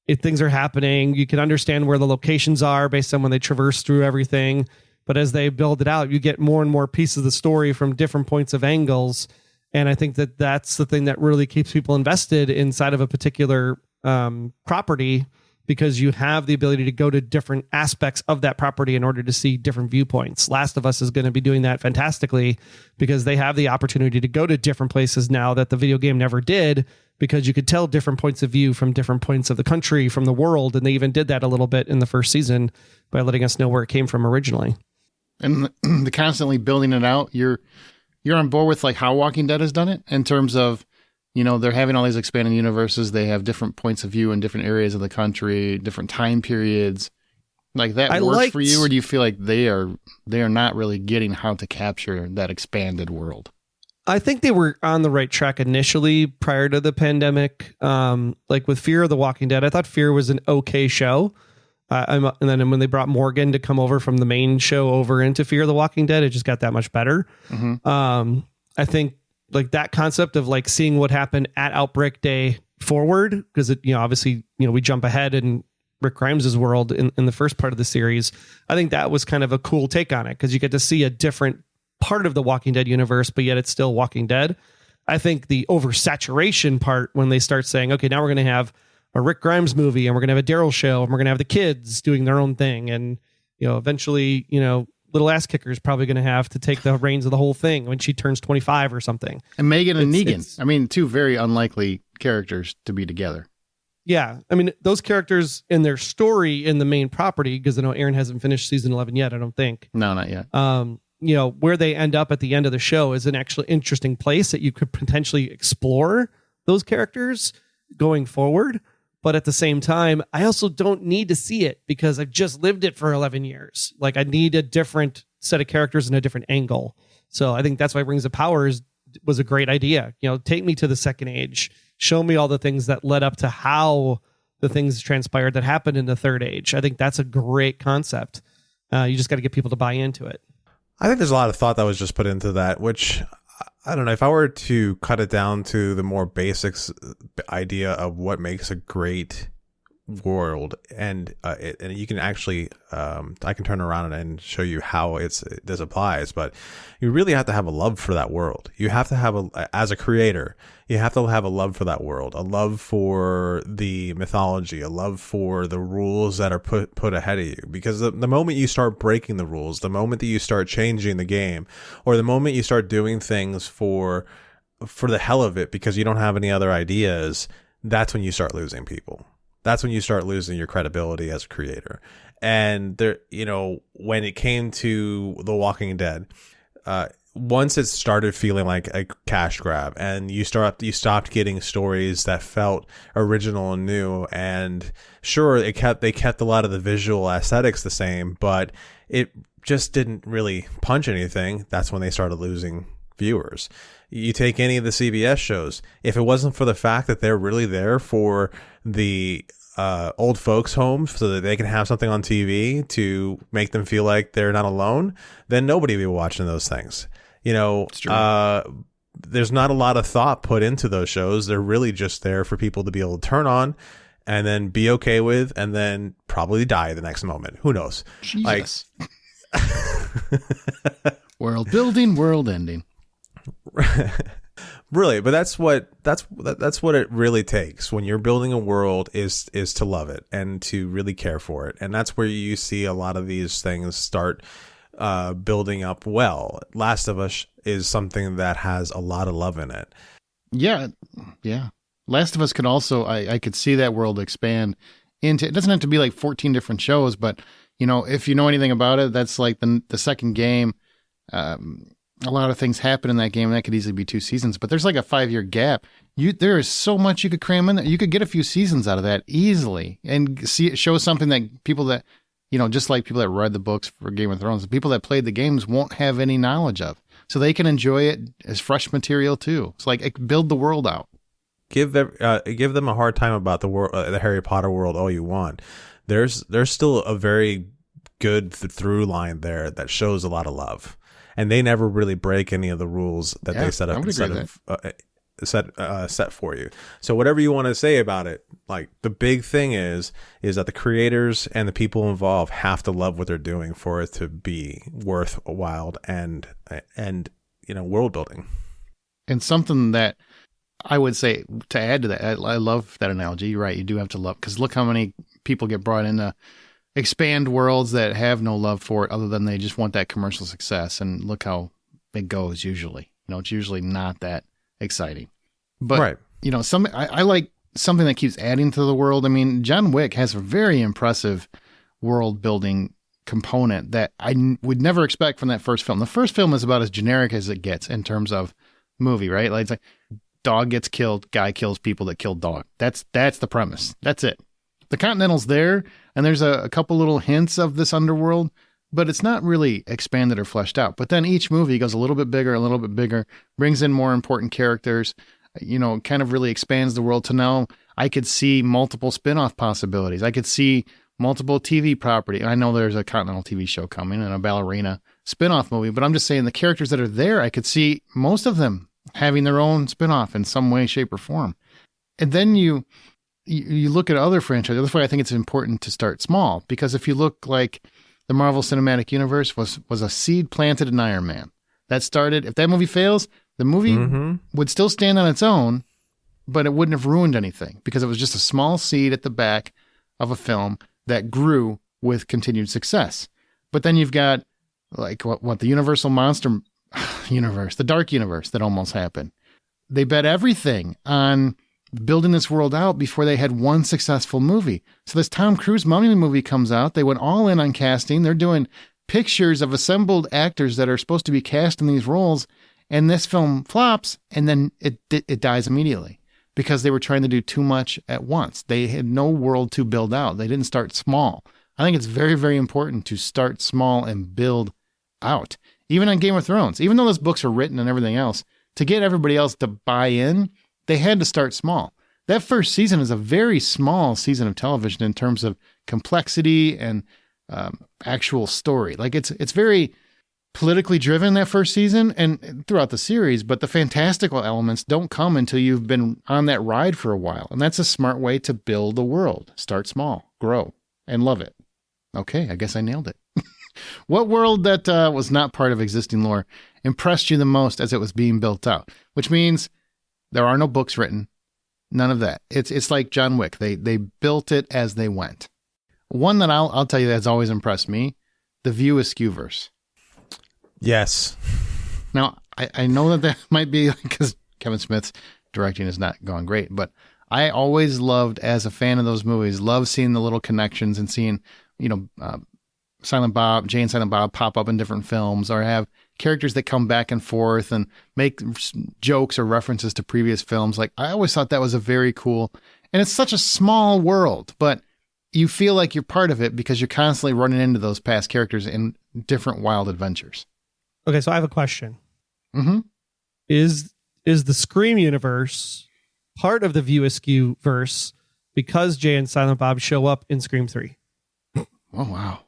If things are happening, you can understand where the locations are based on when they traverse through everything. But as they build it out, you get more and more pieces of the story from different points of angles. And I think that that's the thing that really keeps people invested inside of a particular property, because you have the ability to go to different aspects of that property in order to see different viewpoints. Last of Us is going to be doing that fantastically because they have the opportunity to go to different places now that the video game never did, because you could tell different points of view from different points of the country, from the world. And they even did that a little bit in the first season by letting us know where it came from originally. And the constantly building it out, you're on board with like how Walking Dead has done it in terms of, they're having all these expanded universes. They have different points of view in different areas of the country, different time periods. Like that works for you, or do you feel like they are not really getting how to capture that expanded world? I think they were on the right track initially prior to the pandemic. Like with Fear of the Walking Dead, I thought Fear was an okay show. And then when they brought Morgan to come over from the main show over into Fear of the Walking Dead, it just got that much better. Mm-hmm. I think like that concept of like seeing what happened at Outbreak Day forward, because it, obviously, we jump ahead in Rick Grimes' world in the first part of the series. I think that was kind of a cool take on it because you get to see a different part of the Walking Dead universe, but yet it's still Walking Dead. I think the oversaturation part, when they start saying, okay, now we're going to have a Rick Grimes movie and we're going to have a Daryl show and we're going to have the kids doing their own thing. And, eventually, little ass kicker is probably going to have to take the reins of the whole thing when she turns 25 or something. And Megan and Negan. Two very unlikely characters to be together. Yeah. Those characters in their story in the main property, because I know Aaron hasn't finished season 11 yet, I don't think. No, not yet. Where they end up at the end of the show is an actually interesting place that you could potentially explore those characters going forward. But at the same time, I also don't need to see it because I've just lived it for 11 years. Like I need a different set of characters and a different angle. So I think that's why Rings of Power was a great idea. Take me to the Second Age, show me all the things that led up to how the things transpired that happened in the Third Age. I think that's a great concept. You just got to get people to buy into it. I think there's a lot of thought that was just put into that, which I don't know. If I were to cut it down to the more basics idea of what makes a great world, and you can actually, I can turn around and show you how this applies, but you really have to have a love for that world. You have to have as a creator, you have to have a love for that world, a love for the mythology, a love for the rules that are put ahead of you. Because the moment you start breaking the rules, the moment that you start changing the game, or the moment you start doing things for the hell of it because you don't have any other ideas, that's when you start losing people. That's when you start losing your credibility as a creator. And there, when it came to The Walking Dead, once it started feeling like a cash grab, and you stopped getting stories that felt original and new, and sure, they kept a lot of the visual aesthetics the same, but it just didn't really punch anything. That's when they started losing viewers. You take any of the CBS shows, if it wasn't for the fact that they're really there for the old folks' homes so that they can have something on TV to make them feel like they're not alone, then nobody would be watching those things. There's not a lot of thought put into those shows. They're really just there for people to be able to turn on and then be okay with, and then probably die the next moment. Who knows? Jesus. World building, world ending. Really, but that's what it really takes when you're building a world is to love it and to really care for it. And that's where you see a lot of these things start building up well. Last of Us is something that has a lot of love in it. Yeah. Last of Us could also, I could see that world expand into, it doesn't have to be like 14 different shows, but if you know anything about it, that's like the second game. A lot of things happen in that game, and that could easily be 2 seasons, but there's like a 5-year gap. There is so much you could cram in there. You could get a few seasons out of that easily and show something that people that, just like people that read the books for Game of Thrones, the people that played the games won't have any knowledge of. So they can enjoy it as fresh material too. It's like build the world out. Give them a hard time about the world, the Harry Potter world all you want. There's still a very good through line there that shows a lot of love. And they never really break any of the rules that they set up set for you. So whatever you want to say about it, like the big thing is that the creators and the people involved have to love what they're doing for it to be worthwhile and world building. And something that I would say to add to that, I love that analogy. You're right. You do have to love, because look how many people get brought in to expand worlds that have no love for it other than they just want that commercial success. And look how it goes usually. It's usually not that exciting. But, right. I like something that keeps adding to the world. I mean, John Wick has a very impressive world building component that I would never expect from that first film. The first film is about as generic as it gets in terms of movie, right? Like, it's like dog gets killed, guy kills people that killed dog. That's the premise. That's it. The Continental's there, and there's a couple little hints of this underworld, but it's not really expanded or fleshed out. But then each movie goes a little bit bigger, brings in more important characters, kind of really expands the world to now I could see multiple spin-off possibilities. I could see multiple TV property. I know there's a Continental TV show coming and a ballerina spin-off movie, but I'm just saying the characters that are there, I could see most of them having their own spin-off in some way, shape, or form. And then you look at other franchises. That's why I think it's important to start small, because if you look like the Marvel Cinematic Universe was a seed planted in Iron Man. That started, if that movie fails, the movie would still stand on its own, but it wouldn't have ruined anything because it was just a small seed at the back of a film that grew with continued success. But then you've got like what the Universal Monster universe, the Dark Universe that almost happened. They bet everything on building this world out before they had one successful movie. So this Tom Cruise Mummy movie comes out. They went all in on casting. They're doing pictures of assembled actors that are supposed to be cast in these roles. And this film flops, and then it dies immediately because they were trying to do too much at once. They had no world to build out. They didn't start small. I think it's very, very important to start small and build out. Even on Game of Thrones, even though those books are written and everything else, to get everybody else to buy in, they had to start small. That first season is a very small season of television in terms of complexity and actual story. Like it's very politically driven that first season and throughout the series, but the fantastical elements don't come until you've been on that ride for a while. And that's a smart way to build a world. Start small, grow, and love it. Okay, I guess I nailed it. What world that was not part of existing lore impressed you the most as it was being built out? Which means there are no books written, none of that. It's like John Wick. They built it as they went. One that I'll tell you that's always impressed me, the View Askewverse. Yes. Now, I know that might be because Kevin Smith's directing has not gone great, but I always loved, as a fan of those movies, love seeing the little connections and seeing, Silent Bob, Jay and Silent Bob pop up in different films, or have characters that come back and forth and make jokes or references to previous films. Like, I always thought that was a very cool, and it's such a small world, but you feel like you're part of it because you're constantly running into those past characters in different wild adventures. Okay, so I have a question. Mm-hmm. Is the Scream universe part of the View Askew verse because Jay and Silent Bob show up in Scream 3? Oh, wow.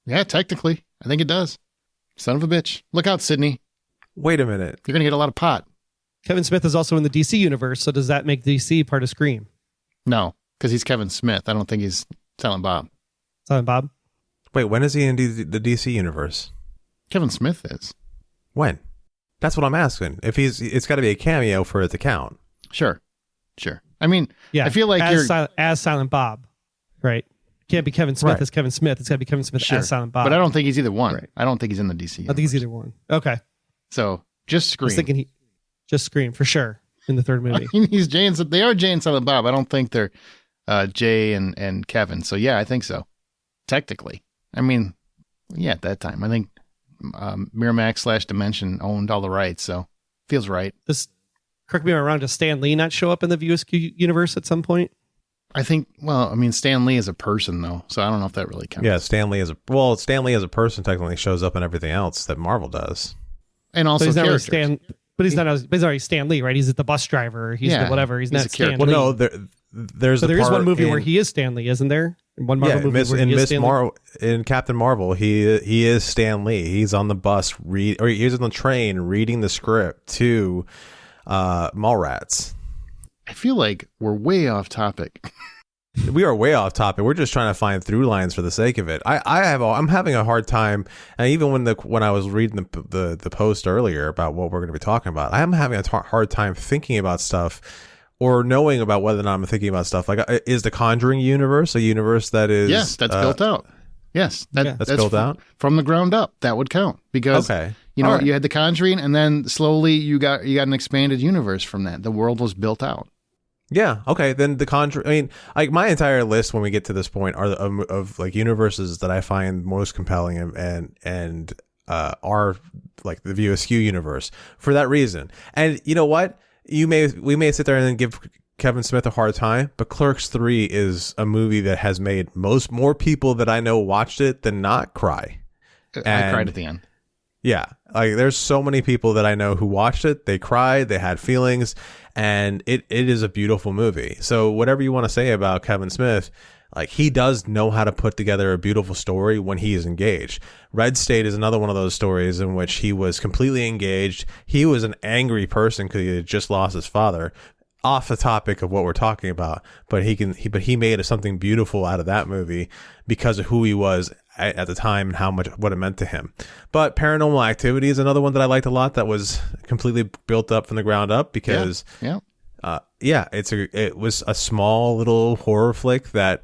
Yeah, technically. I think it does. Son of a bitch. Look out, Sydney. Wait a minute. You're going to get a lot of pot. Kevin Smith is also in the DC universe, so does that make DC part of Scream? No, because he's Kevin Smith. I don't think he's Silent Bob. Silent Bob? Wait, when is he in the DC universe? Kevin Smith is. When? That's what I'm asking. If it's got to be a cameo for it to count. Sure. I mean, yeah, I feel like as Silent Bob, right? Can't be Kevin Smith as Kevin Smith. It's got to be Kevin Smith as Silent Bob. But I don't think he's either one. Right. I don't think he's in the DC universe. I think he's either one. Okay. So just Scream. I was thinking just Scream for sure in the third movie. I mean, he's Jay and they are Jay and Silent Bob. I don't think they're Jay and Kevin. So yeah, I think so. Technically, I mean, yeah, at that time, I think Miramax / Dimension owned all the rights, so feels right. This, correct me if I'm wrong, does Stan Lee not show up in the View Askew universe at some point? I think, well, I mean, Stan Lee is a person, though, so I don't know if that really counts. Yeah, Stan Lee as a person technically shows up in everything else that Marvel does. And also he's characters. He's already Stan Lee, right? He's the bus driver. He's the whatever. He's not Stan Lee. Well, no, there's so there is one movie where he is Stan Lee, isn't there? One Marvel movie where he is Stan Lee? In Captain Marvel, he is Stan Lee. He's on the bus or he's on the train reading the script to Mallrats. I feel like we're way off topic. We are way off topic. We're just trying to find through lines for the sake of it. I'm having a hard time, and even when I was reading the post earlier about what we're going to be talking about, I'm having a hard time thinking about stuff or knowing about whether or not I'm thinking about stuff. Like, is the Conjuring universe a universe that is... Yes, that's built out. Yes, that's built out? From the ground up. That would count. Because, you had the Conjuring, and then slowly you got an expanded universe from that. The world was built out. Yeah. Okay. Then the Conjuring. I mean, like my entire list when we get to this point are of like universes that I find most compelling and are like the View Askew universe for that reason. And you know what? We may sit there and then give Kevin Smith a hard time, but Clerks 3 is a movie that has made more people that I know watched it than not cry. I cried at the end. Yeah. Like there's so many people that I know who watched it. They cried, they had feelings, and it is a beautiful movie. So whatever you want to say about Kevin Smith, like he does know how to put together a beautiful story when he is engaged. Red State is another one of those stories in which he was completely engaged. He was an angry person because he had just lost his father. Off the topic of what we're talking about, but he made something beautiful out of that movie because of who he was at the time and what it meant to him. But Paranormal Activity is another one that I liked a lot that was completely built up from the ground up because it was a small little horror flick that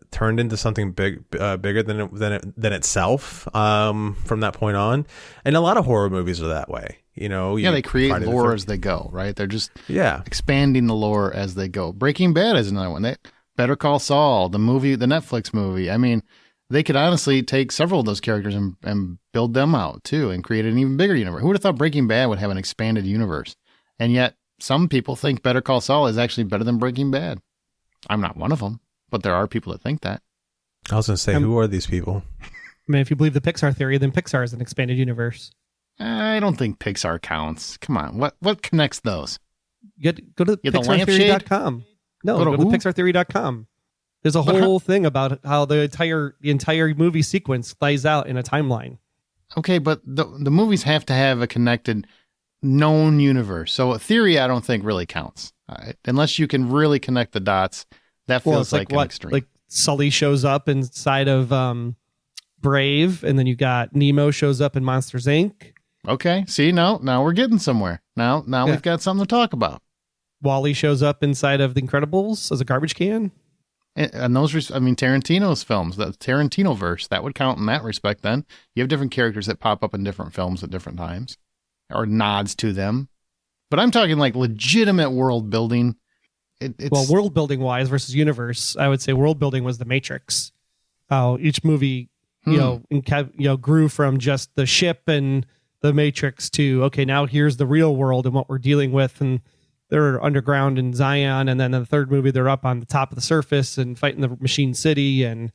turned into something bigger than itself from that point on. And a lot of horror movies are that way. They create lore as they go, right? They're just expanding the lore as they go. Breaking Bad is another one. Better Call Saul, the Netflix movie. I mean, they could honestly take several of those characters and build them out too and create an even bigger universe. Who would have thought Breaking Bad would have an expanded universe? And yet some people think Better Call Saul is actually better than Breaking Bad. I'm not one of them, but there are people that think that. I was going to say, who are these people? I mean, if you believe the Pixar theory, then Pixar is an expanded universe. I don't think Pixar counts. Come on. What connects those? Go to pixartheory.com. No, go to pixartheory.com. There's a whole thing about how the entire movie sequence plays out in a timeline. Okay, but the movies have to have a connected, known universe. So a theory, I don't think really counts. Unless you can really connect the dots, that feels like an extreme. Like Sully shows up inside of Brave, and then you got Nemo shows up in Monsters, Inc. Okay, see, now we're getting somewhere. Now we've got something to talk about. Wall-E shows up inside of The Incredibles as a garbage can. And those, Tarantino's films, the Tarantino verse, that would count in that respect then. You have different characters that pop up in different films at different times, or nods to them. But I'm talking like legitimate world building. Well, world building wise versus universe, I would say world building was The Matrix. How each movie, grew from just the ship and the Matrix to, okay, now here's the real world and what we're dealing with. And they're underground in Zion. And then in the third movie, they're up on the top of the surface and fighting the Machine City. And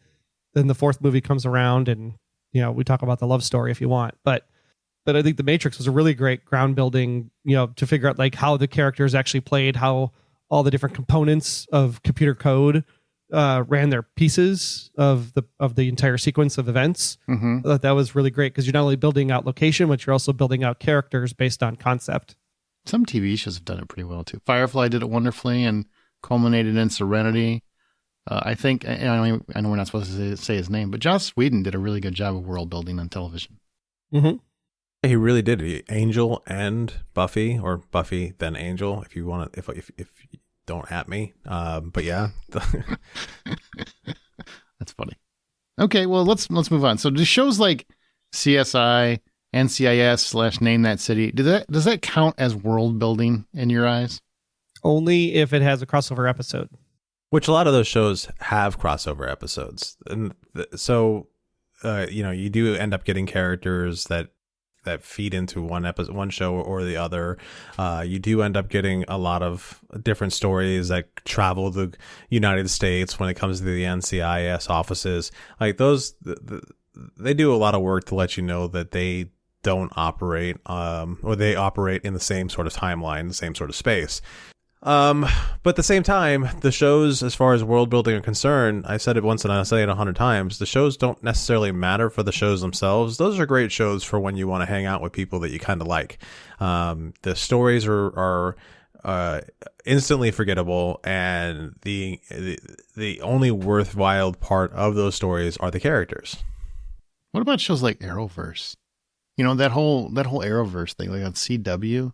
then the fourth movie comes around and, we talk about the love story if you want. But I think The Matrix was a really great ground building, to figure out like how the characters actually played, how all the different components of computer code ran their pieces of the entire sequence of events. Mm-hmm. I thought that was really great because you're not only building out location, but you're also building out characters based on concept. Some TV shows have done it pretty well too. Firefly did it wonderfully and culminated in Serenity. I think, I know we're not supposed to say his name, but Joss Whedon did a really good job of world building on television. Mm-hmm. He really did. Angel and Buffy, or Buffy then Angel, if you want to, if you don't at me. But yeah. That's funny. Okay, well, let's move on. So do shows like CSI, NCIS / Name That City, does that count as world building in your eyes? Only if it has a crossover episode. Which a lot of those shows have crossover episodes. And so, you do end up getting characters that feed into one show or the other. You do end up getting a lot of different stories that travel the United States when it comes to the NCIS offices. Like those, they do a lot of work to let you know that they don't operate, or they operate in the same sort of timeline, the same sort of space. But at the same time, the shows, as far as world building are concerned, I said it once and I'll say it 100 times, the shows don't necessarily matter for the shows themselves. Those are great shows for when you want to hang out with people that you kind of like. The stories are instantly forgettable, and the only worthwhile part of those stories are the characters. What about shows like Arrowverse? That whole Arrowverse thing, like on CW.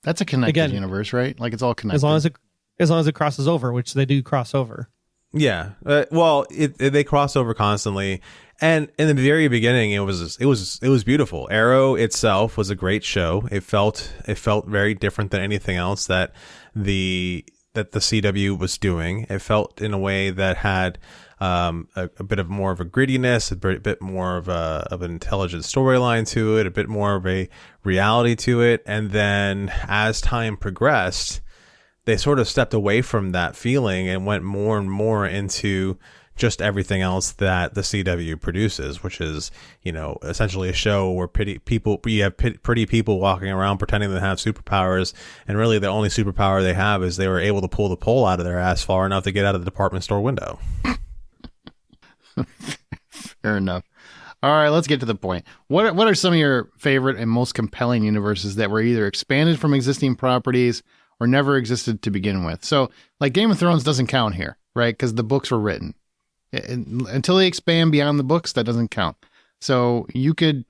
That's a connected Again, universe, right? Like it's all connected. As long as it crosses over, which they do cross over. Yeah. Well, they cross over constantly, and in the very beginning, it was beautiful. Arrow itself was a great show. It felt very different than anything else that the CW was doing. It felt in a way that had a bit of more of a grittiness, a bit more of an intelligent storyline to it, a bit more of a reality to it. And then as time progressed, they sort of stepped away from that feeling and went more and more into just everything else that the CW produces, which is, essentially a show where pretty people walking around pretending they have superpowers, and really the only superpower they have is they were able to pull the pole out of their ass far enough to get out of the department store window. Fair enough. All right, let's get to the point. What are some of your favorite and most compelling universes that were either expanded from existing properties or never existed to begin with? So, like Game of Thrones doesn't count here, right? Because the books were written. Until they expand beyond the books, that doesn't count. So you could,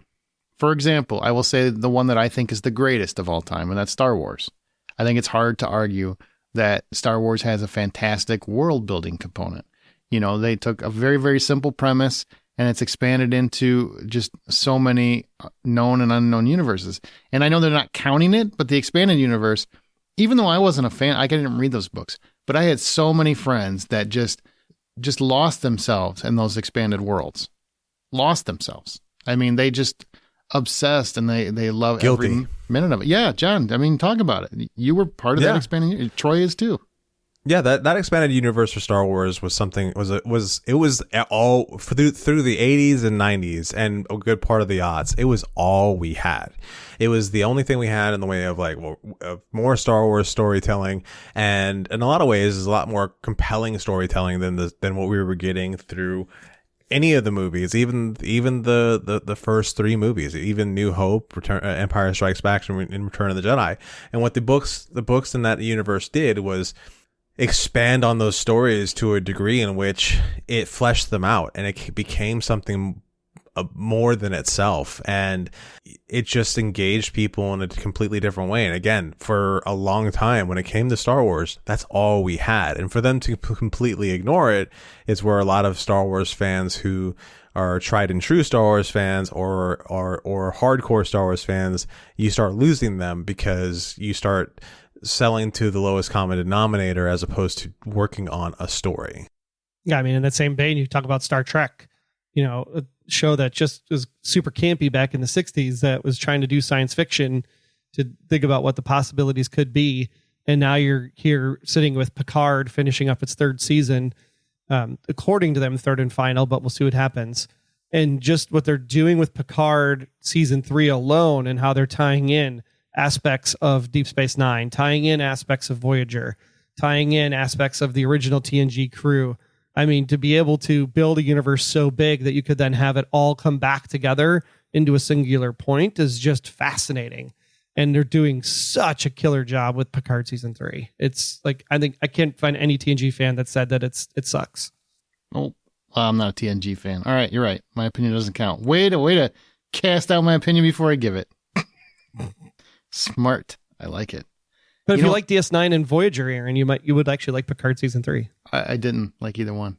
for example, I will say the one that I think is the greatest of all time, and that's Star Wars. I think it's hard to argue that Star Wars has a fantastic world building component. They took a very, very simple premise and it's expanded into just so many known and unknown universes. And I know they're not counting it, but the expanded universe, even though I wasn't a fan, I didn't read those books, but I had so many friends that just lost themselves in those expanded worlds. Lost themselves. I mean, they just obsessed and they love every minute of it. Yeah, John, I mean, talk about it. You were part of that expanding. Troy is too. Yeah, that expanded universe for Star Wars was something. It was all through the 80s and 90s and a good part of the aughts. It was all we had. It was the only thing we had in the way of more Star Wars storytelling, and in a lot of ways, is a lot more compelling storytelling than what we were getting through any of the movies, even the first three movies, even New Hope, Empire Strikes Back, and Return of the Jedi. And what the books in that universe did was expand on those stories to a degree in which it fleshed them out and it became something more than itself, and it just engaged people in a completely different way. And again, for a long time when it came to Star Wars, that's all we had, and for them to completely ignore it is where a lot of Star Wars fans who are tried and true Star Wars fans or hardcore Star Wars fans, you start losing them because you start selling to the lowest common denominator as opposed to working on a story. Yeah, I mean, in that same vein, you talk about Star Trek, a show that just was super campy back in the 60s that was trying to do science fiction to think about what the possibilities could be. And now you're here sitting with Picard finishing up its third season, according to them, third and final, but we'll see what happens. And just what they're doing with Picard season 3 alone and how they're tying in aspects of Deep Space Nine, tying in aspects of Voyager, tying in aspects of the original TNG crew. I mean, to be able to build a universe so big that you could then have it all come back together into a singular point is just fascinating. And they're doing such a killer job with Picard season 3. It's like, I think I can't find any TNG fan that said that it sucks. Oh, well, I'm not a TNG fan. All right, you're right. My opinion doesn't count. Way to cast out my opinion before I give it. Smart. I like it. But if you like DS9 and Voyager, Aaron, you would actually like Picard season 3. I didn't like either one.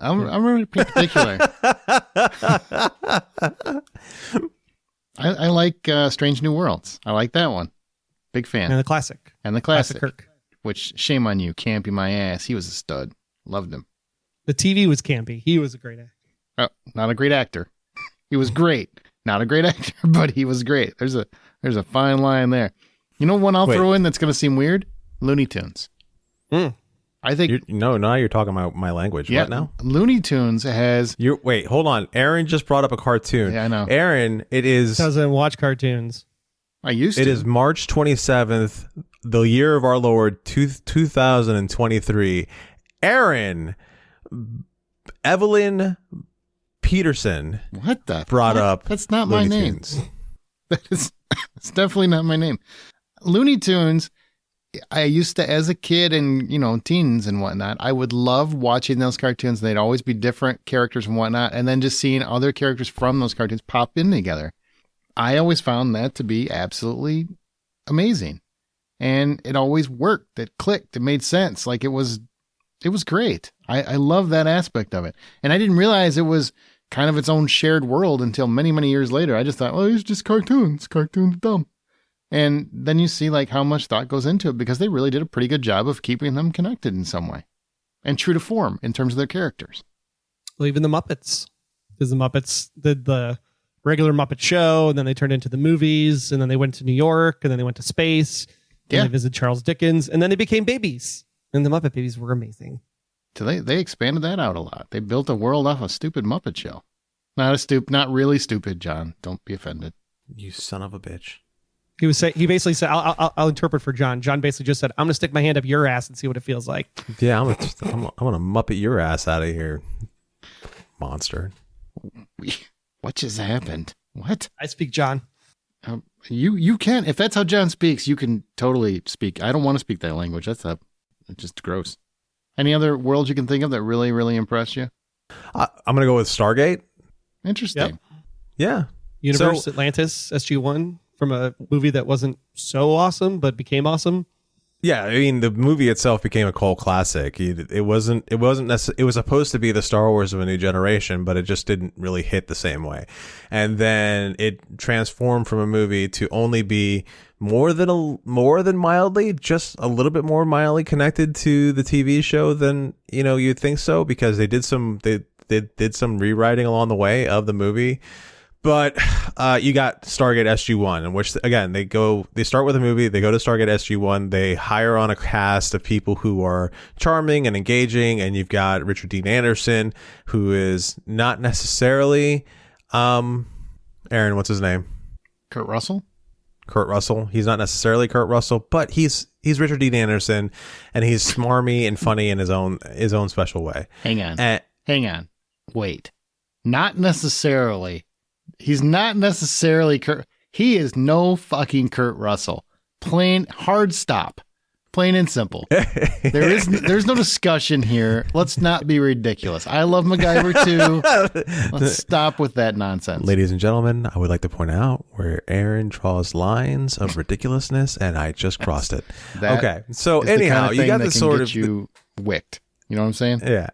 I'm really particular. I like Strange New Worlds. I like that one. Big fan. And the classic. Kirk. Which, shame on you, Campy my ass. He was a stud. Loved him. The TV was campy. He was a great actor. Oh, not a great actor. He was great. Not a great actor, but he was great. There's a fine line there. You know one I'll throw in that's going to seem weird? Looney Tunes. I think... now you're talking about my language. Yeah, what now? Looney Tunes has... Wait, hold on. Aaron just brought up a cartoon. Yeah, I know. Aaron, it is... Doesn't watch cartoons. I used to. It is March 27th, the year of our Lord, 2023. Aaron, Evelyn Peterson... What the... brought up That's not Looney my name. Tunes. It's definitely not my name. Looney Tunes, I used to, as a kid and, teens and whatnot, I would love watching those cartoons. They'd always be different characters and whatnot. And then just seeing other characters from those cartoons pop in together. I always found that to be absolutely amazing. and it always worked. It clicked. It made sense. Like it was great. I love that aspect of it. And I didn't realize it was kind of its own shared world until many, many years later. I just thought, well, it's just cartoons. Cartoons are dumb. And then you see like how much thought goes into it because they really did a pretty good job of keeping them connected in some way and true to form in terms of their characters. Well, even the Muppets, because the Muppets did the regular Muppet show, and then they turned into the movies, and then they went to New York, and then they went to space, and they visited Charles Dickens, and then they became babies. And the Muppet Babies were amazing. So they expanded that out a lot. They built a world off a stupid Muppet show. Not really stupid, John. Don't be offended. You son of a bitch. He basically said, I'll interpret for John. John basically just said, I'm going to stick my hand up your ass and see what it feels like. Yeah, I'm gonna Muppet your ass out of here, monster. What just happened? What? I speak John. You can. If that's how John speaks, you can totally speak. I don't want to speak that language. It's just gross. Any other worlds you can think of that really, really impressed you? I'm going to go with Stargate. Interesting. Yep. Yeah. Universe, Atlantis, SG-1, from a movie that wasn't so awesome, but became awesome. Yeah, I mean, the movie itself became a cult classic. It was supposed to be the Star Wars of a new generation, but it just didn't really hit the same way. And then it transformed from a movie to only be more than mildly, just a little bit more mildly connected to the TV show than, you'd think so, because they did some rewriting along the way of the movie. But you got Stargate SG-1, in which, again, they start with a movie, they go to Stargate SG-1, they hire on a cast of people who are charming and engaging, and you've got Richard Dean Anderson, who is not necessarily, Aaron, what's his name? Kurt Russell. He's not necessarily Kurt Russell, but he's Richard Dean Anderson, and he's smarmy and funny in his own special way. Hang on. Wait. Not necessarily. He's not necessarily Kurt. He is no fucking Kurt Russell. Plain hard stop. Plain and simple. There's no discussion here. Let's not be ridiculous. I love MacGyver too. Let's stop with that nonsense. Ladies and gentlemen, I would like to point out where Aaron draws lines of ridiculousness, and I just crossed it. Okay. So anyhow, you got the sort of you wicked. You know what I'm saying? Yeah.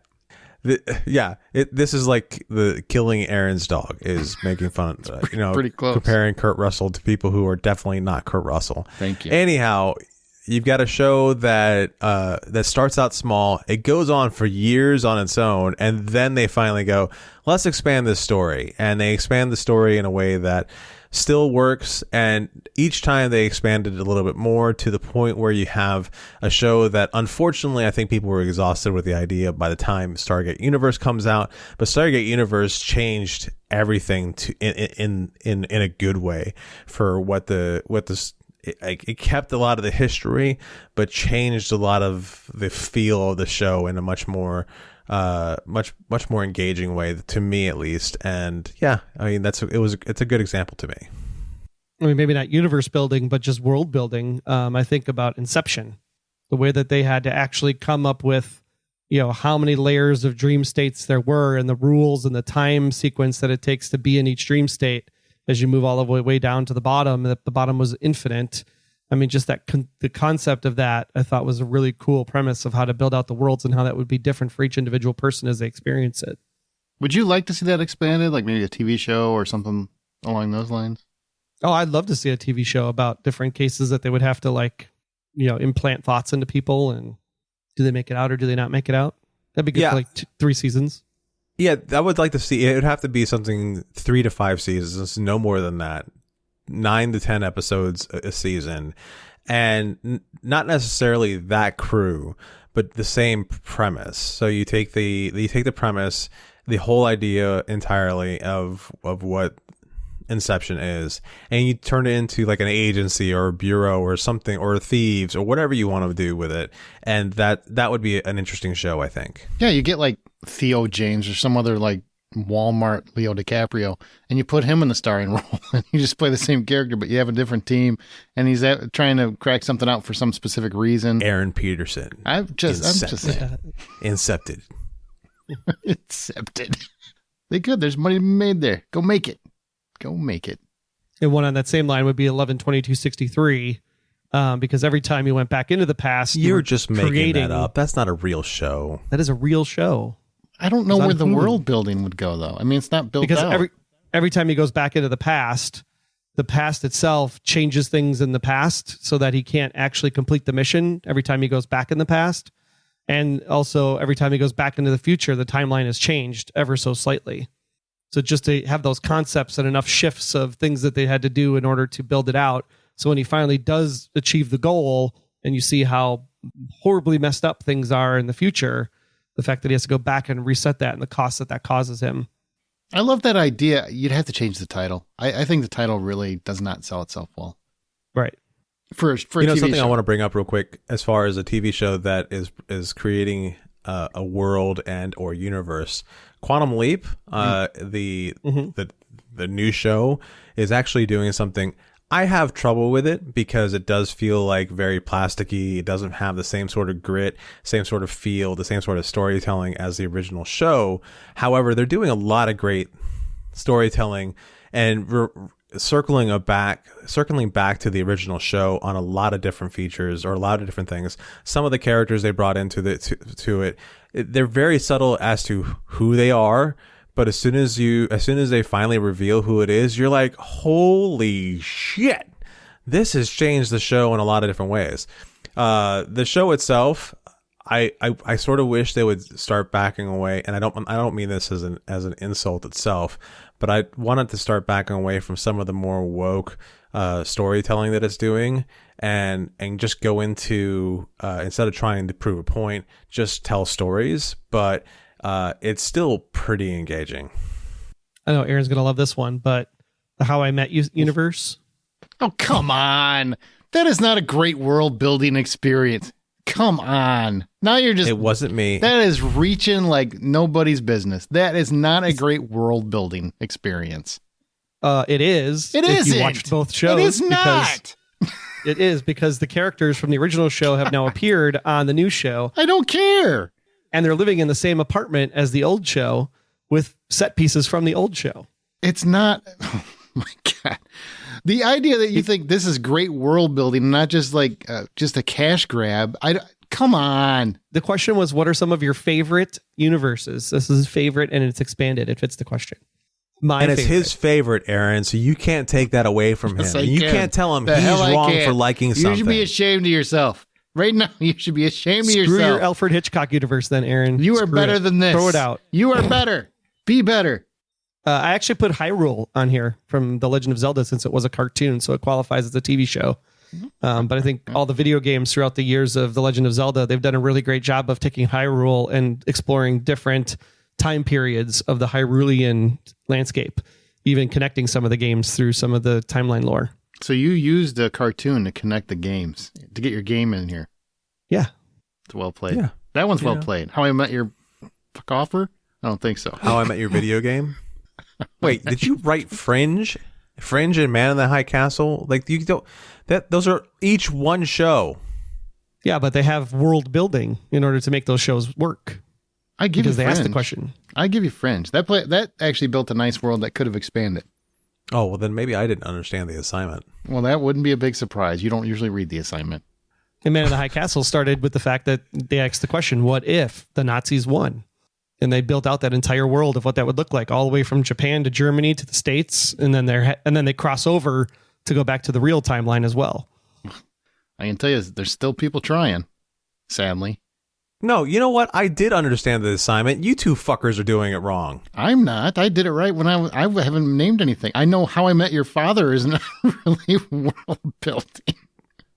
This is like the killing Aaron's dog is making fun of, pretty close. Comparing Kurt Russell to people who are definitely not Kurt Russell. Thank you. Anyhow, you've got a show that starts out small. It goes on for years on its own, and then they finally go, let's expand this story. And they expand the story in a way that still works, and each time they expanded it a little bit more to the point where you have a show that, unfortunately, I think people were exhausted with the idea by the time Stargate Universe comes out. But Stargate Universe changed everything in a good way for it kept a lot of the history, but changed a lot of the feel of the show in a much more engaging way, to me at least. And yeah, I mean, it's a good example to me. I mean, maybe not universe building, but just world building. I think about Inception, the way that they had to actually come up with, how many layers of dream states there were, and the rules and the time sequence that it takes to be in each dream state as you move all the way down to the bottom. That the bottom was infinite. I mean, just the concept of that, I thought was a really cool premise of how to build out the worlds and how that would be different for each individual person as they experience it. Would you like to see that expanded, like maybe a TV show or something along those lines? Oh, I'd love to see a TV show about different cases that they would have to implant thoughts into people, and do they make it out or do they not make it out? That'd be good for 3 seasons. Yeah, I would like to see. It would have to be something 3 to 5 seasons, no more than that. 9 to 10 episodes a season, and not necessarily that crew, but the same premise. So you take the premise, the whole idea entirely of what Inception is, and you turn it into like an agency or a bureau or something, or thieves or whatever you want to do with it, and that would be an interesting show, I think. Yeah, you get like Theo James or some other like Walmart Leo DiCaprio, and you put him in the starring role, and you just play the same character, but you have a different team, and he's trying to crack something out for some specific reason. Aaron Peterson. I'm just saying. Incepted. Incepted. They could. There's money to be made there. Go make it. And one on that same line would be 11/22/63, because every time you went back into the past, You're just making creating, that up. That's not a real show. That is a real show. I don't know where the world building would go, though. I mean, it's not built because out. every time he goes back into the past itself changes things in the past so that he can't actually complete the mission every time he goes back in the past. And also every time he goes back into the future, the timeline has changed ever so slightly. So just to have those concepts and enough shifts of things that they had to do in order to build it out. So when he finally does achieve the goal and you see how horribly messed up things are in the future, the fact that he has to go back and reset that and the cost that causes him. I love that idea. You'd have to change the title. I think the title really does not sell itself well. Right. For a TV something show. I want to bring up real quick as far as a TV show that is creating a world and or universe. Quantum Leap, the new show, is actually doing something. I have trouble with it because it does feel like very plasticky. It doesn't have the same sort of grit, same sort of feel, the same sort of storytelling as the original show. However, they're doing a lot of great storytelling and circling back to the original show on a lot of different features or a lot of different things. Some of the characters they brought into they're very subtle as to who they are. But as soon as they finally reveal who it is, you're like, holy shit, this has changed the show in a lot of different ways. The show itself, I sort of wish they would start backing away, and I don't mean this as an insult itself, but I wanted to start backing away from some of the more woke storytelling that it's doing, and just go into instead of trying to prove a point, just tell stories, but. It's still pretty engaging. I know Aaron's going to love this one, but the How I Met You universe. Oh, come on. That is not a great world building experience. Come on. Now you're just... It wasn't me. That is reaching like nobody's business. That is not a great world building experience. It is. It if isn't. you watched both shows. It is not. It is because the characters from the original show have now appeared on the new show. I don't care. And they're living in the same apartment as the old show with set pieces from the old show. It's not. Oh my God. The idea that you think this is great world building, not just like just a cash grab. Come on. The question was, what are some of your favorite universes? This is favorite and it's expanded. It fits the question. It's his favorite, Aaron, so you can't take that away from him. Yes, You can't tell him he's wrong for liking something. You should be ashamed of yourself. Right now, you should be ashamed of yourself. Screw your Alfred Hitchcock universe then, Aaron. You are better than this. Throw it out. You are better. Be better. I actually put Hyrule on here from The Legend of Zelda since it was a cartoon, so it qualifies as a TV show. But I think all the video games throughout the years of The Legend of Zelda, they've done a really great job of taking Hyrule and exploring different time periods of the Hyrulean landscape, even connecting some of the games through some of the timeline lore. So you used a cartoon to connect the games, to get your game in here. Yeah. It's well played. Yeah. That one's well played. How I Met Your Fuck Offer? I don't think so. How I Met Your Video Game? Wait, did you write Fringe? Fringe and Man in the High Castle? Like you don't those are each one show. Yeah, but they have world building in order to make those shows work. I give because you they Fringe. asked the question. I give you Fringe. That actually built a nice world that could have expanded. Oh, well then maybe I didn't understand the assignment. Well, that wouldn't be a big surprise. You don't usually read the assignment. And Man in the High Castle started with the fact that they asked the question, what if the Nazis won? And they built out that entire world of what that would look like, all the way from Japan to Germany to the States. And then they cross over to go back to the real timeline as well. I can tell you, there's still people trying, sadly. No, you know what? I did understand the assignment. You two fuckers are doing it wrong. I'm not. I did it right when I haven't named anything. I know How I Met Your Father is not really world building.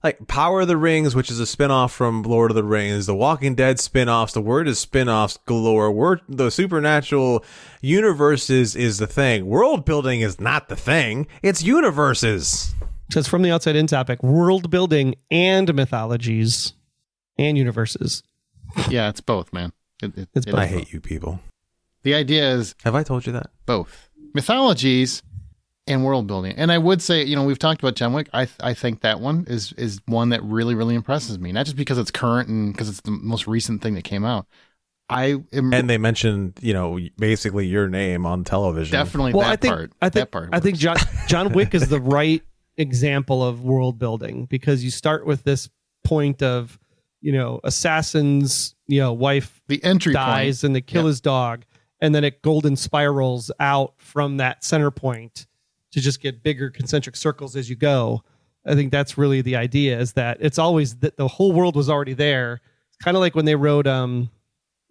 Like Power of the Rings, which is a spinoff from Lord of the Rings, the Walking Dead spinoffs, the word is spinoffs galore. The supernatural universes is the thing. World building is not the thing. It's universes. So it's from the outside in topic, world building and mythologies and universes. Yeah, it's both, man. It's both. I hate you people. The idea is... Have I told you that? Both. Mythologies and world building. And I would say, we've talked about John Wick. I think that one is one that really, really impresses me. Not just because it's current and because it's the most recent thing that came out. And they mentioned, basically your name on television. Definitely I think that part. John Wick is the right example of world building, because you start with this point of, assassin's, wife the entry dies point. and they kill his dog, and then it golden spirals out from that center point to just get bigger concentric circles as you go. I think that's really the idea, is that it's always that the whole world was already there. It's kind of like when they wrote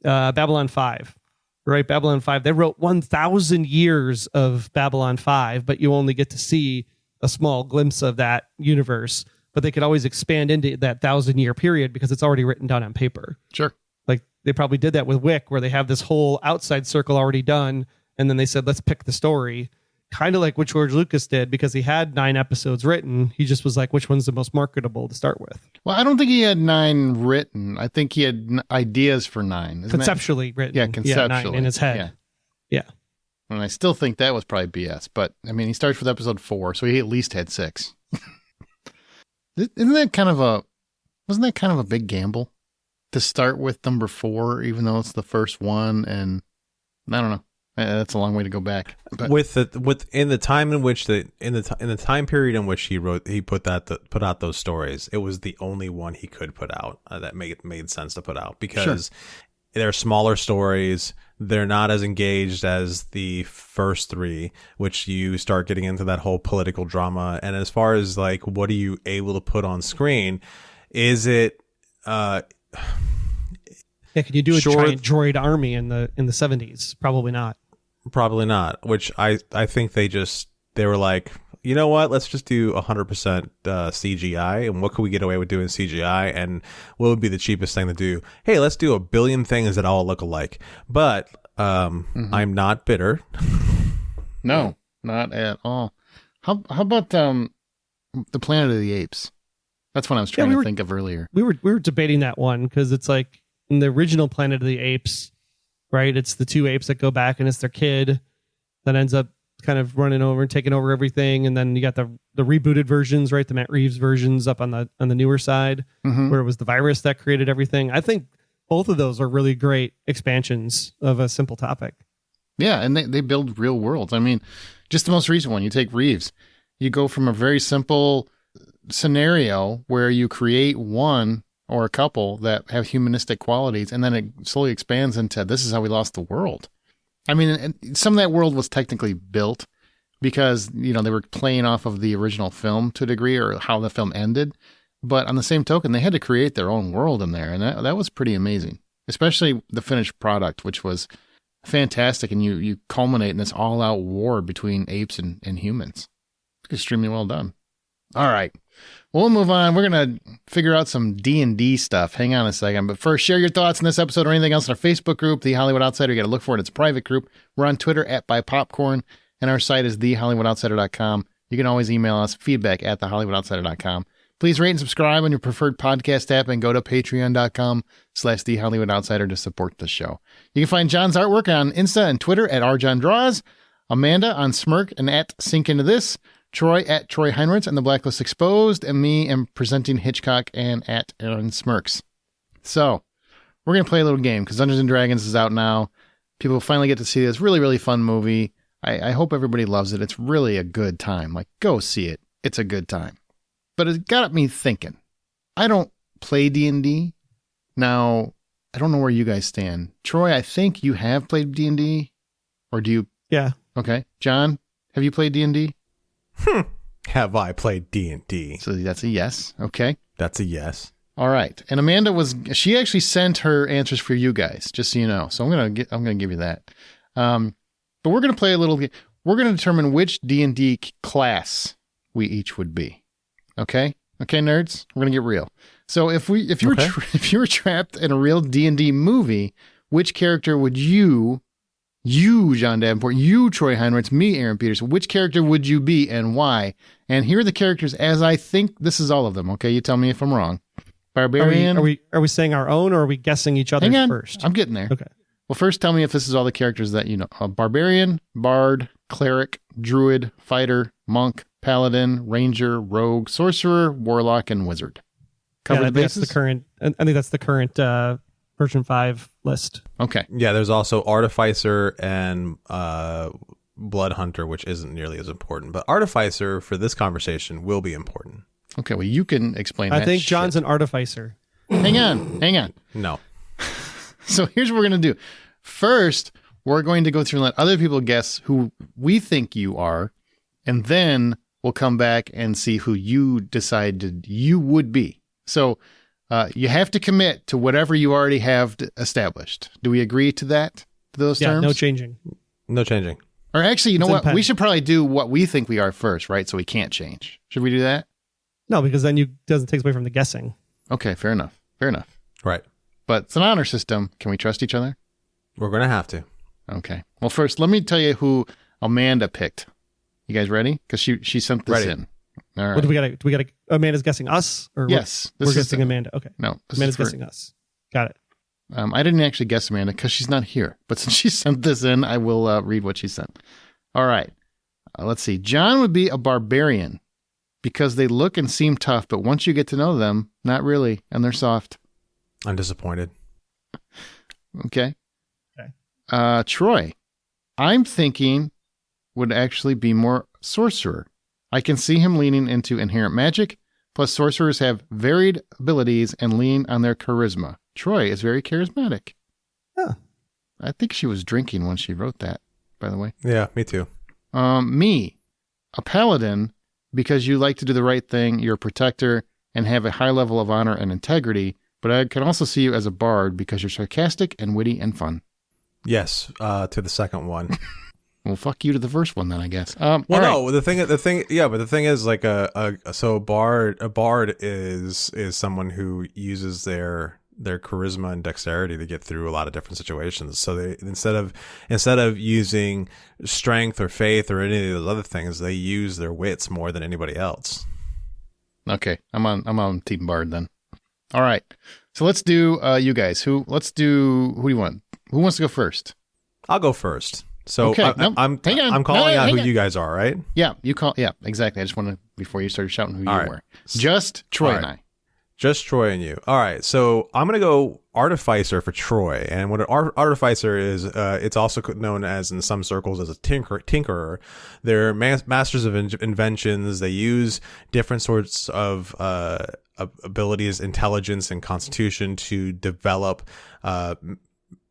Babylon 5, right? Babylon 5, they wrote 1,000 years of Babylon 5, but you only get to see a small glimpse of that universe. But they could always expand into that 1,000-year period because it's already written down on paper. Sure. Like they probably did that with Wick, where they have this whole outside circle already done, and then they said, let's pick the story. Kind of like what George Lucas did, because he had 9 episodes written. He just was like, which one's the most marketable to start with? Well, I don't think he had 9 written. I think he had ideas for 9. Conceptually written. Yeah, conceptually. 9 in his head. Yeah. And I still think that was probably BS. But, I mean, he starts with episode 4, so he at least had 6. Wasn't that kind of a big gamble to start with number 4, even though it's the first one? And I don't know. That's a long way to go back. But in the time period in which he put out those stories, it was the only one he could put out that made sense to put out, because they're smaller stories. They're not as engaged as the first 3, which you start getting into that whole political drama. And as far as like, what are you able to put on screen? Is it can you do a giant droid army in the 70s? Probably not. Probably not, which I think they were like, you know what, let's just do 100% CGI, and what could we get away with doing CGI, and what would be the cheapest thing to do? Hey, let's do a billion things that all look alike. But I'm not bitter. No, not at all. How about the Planet of the Apes? That's what I was trying to think of earlier. We were debating that one, because it's like in the original Planet of the Apes, right? It's the 2 apes that go back, and it's their kid that ends up kind of running over and taking over everything. And then you got the rebooted versions, right? The Matt Reeves versions up on the newer side, where it was the virus that created everything. I think both of those are really great expansions of a simple topic. Yeah, and they build real worlds. I mean, just the most recent one, you take Reeves. You go from a very simple scenario where you create one or a couple that have humanistic qualities, and then it slowly expands into, this is how we lost the world. I mean, some of that world was technically built because, they were playing off of the original film to a degree, or how the film ended. But on the same token, they had to create their own world in there, and that was pretty amazing, especially the finished product, which was fantastic. And you culminate in this all-out war between apes and humans. Extremely well done. All right. Well, we'll move on. We're going to figure out some D&D stuff. Hang on a second. But first, share your thoughts on this episode or anything else in our Facebook group, The Hollywood Outsider. You got to look for it. It's a private group. We're on Twitter @BuyPopcorn, and our site is TheHollywoodOutsider.com. You can always email us feedback @TheHollywoodOutsider.com. Please rate and subscribe on your preferred podcast app, and go to patreon.com/TheHollywoodOutsider to support the show. You can find John's artwork on Insta and Twitter @RJohnDraws, Amanda on Smirk and @SinkIntoThis, Troy @TroyHeinrichs and the Blacklist Exposed, and me am presenting Hitchcock and @Aaron Smirks. So, we're going to play a little game, because Dungeons & Dragons is out now. People finally get to see this really, really fun movie. I hope everybody loves it. It's really a good time. Like, go see it. It's a good time. But it got me thinking. I don't play D&D. Now, I don't know where you guys stand. Troy, I think you have played D&D. Or do you? Yeah. Okay. John, have you played D&D? Have I played D&D? So that's a yes. Okay. That's a yes. All right. And Amanda she actually sent her answers for you guys, just so you know. So I'm going to give you that. But we're going to play a little game. We're going to determine which D&D class we each would be. Okay? Okay, nerds? We're going to get real. So if you were trapped in a real D&D movie, which character would you, John Davenport, you, Troy Heinrichs, me, Aaron Peterson, which character would you be and why? And here are the characters as I think. This is all of them, okay? You tell me if I'm wrong. Barbarian. Are we saying our own, or are we guessing each other's first? I'm getting there. Okay. Well, first tell me if this is all the characters that you know. Barbarian, Bard, Cleric, Druid, Fighter, Monk, Paladin, Ranger, Rogue, Sorcerer, Warlock, and Wizard. Covered that's the current. I think that's the current version 5 list. Okay. Yeah, there's also Artificer and blood hunter, which isn't nearly as important. But artificer for this conversation will be important. Okay, well, you can explain I that think shit. John's an artificer. Hang on. No. So here's what we're going to do. First, we're going to go through and let other people guess who we think you are, and then we'll come back and see who you decided you would be. So you have to commit to whatever you already have established. Do we agree to that? To those terms? No changing. No changing. Or actually, you know It's what? in pen. We should probably do what we think we are first, right? So we can't change. Should we do that? No, because then doesn't take away from the guessing. Okay, fair enough. Right. But it's an honor system. Can we trust each other? We're going to have to. Okay. Well, first, let me tell you who Amanda picked. You guys ready? Because she sent this Ready. in. All right. What do we got? Amanda's guessing us, or Yes, we're this is guessing the- Amanda. Okay, No, this Amanda's is for- guessing us. Got it. I didn't actually guess Amanda because she's not here. But since she sent this in, I will read what she sent. All right. Let's see. John would be a barbarian because they look and seem tough, but once you get to know them, not really, and they're soft. I'm disappointed. Okay. Troy, I'm thinking would actually be more sorcerer. I can see him leaning into inherent magic, plus sorcerers have varied abilities and lean on their charisma. Troy is very charismatic. Huh. I think she was drinking when she wrote that, by the way. Yeah, me too. Me, a paladin, because you like to do the right thing, you're a protector, and have a high level of honor and integrity, but I can also see you as a bard because you're sarcastic and witty and fun. Yes, to the second one. Well, fuck you to the first one then, I guess. Well, all no, right. the thing is like a bard is someone who uses their charisma and dexterity to get through a lot of different situations. So they instead of using strength or faith or any of those other things, they use their wits more than anybody else. Okay, I'm on Team Bard then. All right, so let's do you guys. Who do you want? Who wants to go first? I'll go first. So Okay, I'm hang on. I'm calling No, out hang who on. you guys are, right? Yeah, you call. Yeah, exactly. I just wanted before you started shouting who you All right. were. Just Troy All and right. I. Just Troy and you. All right. So I'm going to go artificer for Troy. And what an artificer is, it's also known as in some circles as a tinkerer. They're masters of inventions. They use different sorts of abilities, intelligence, and constitution to develop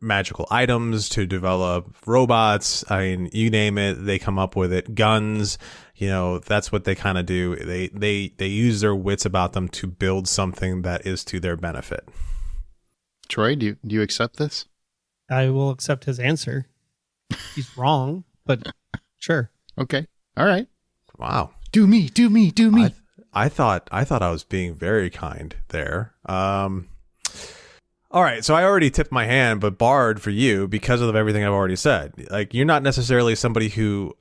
magical items, to develop robots. I mean, you name it, they come up with it. Guns. That's what they kind of do. They use their wits about them to build something that is to their benefit. Troy, do you accept this? I will accept his answer. He's wrong, but sure. Okay. All right. Wow. Do me. I thought I was being very kind there. All right, so I already tipped my hand, but Bard for you because of everything I've already said. Like, you're not necessarily somebody who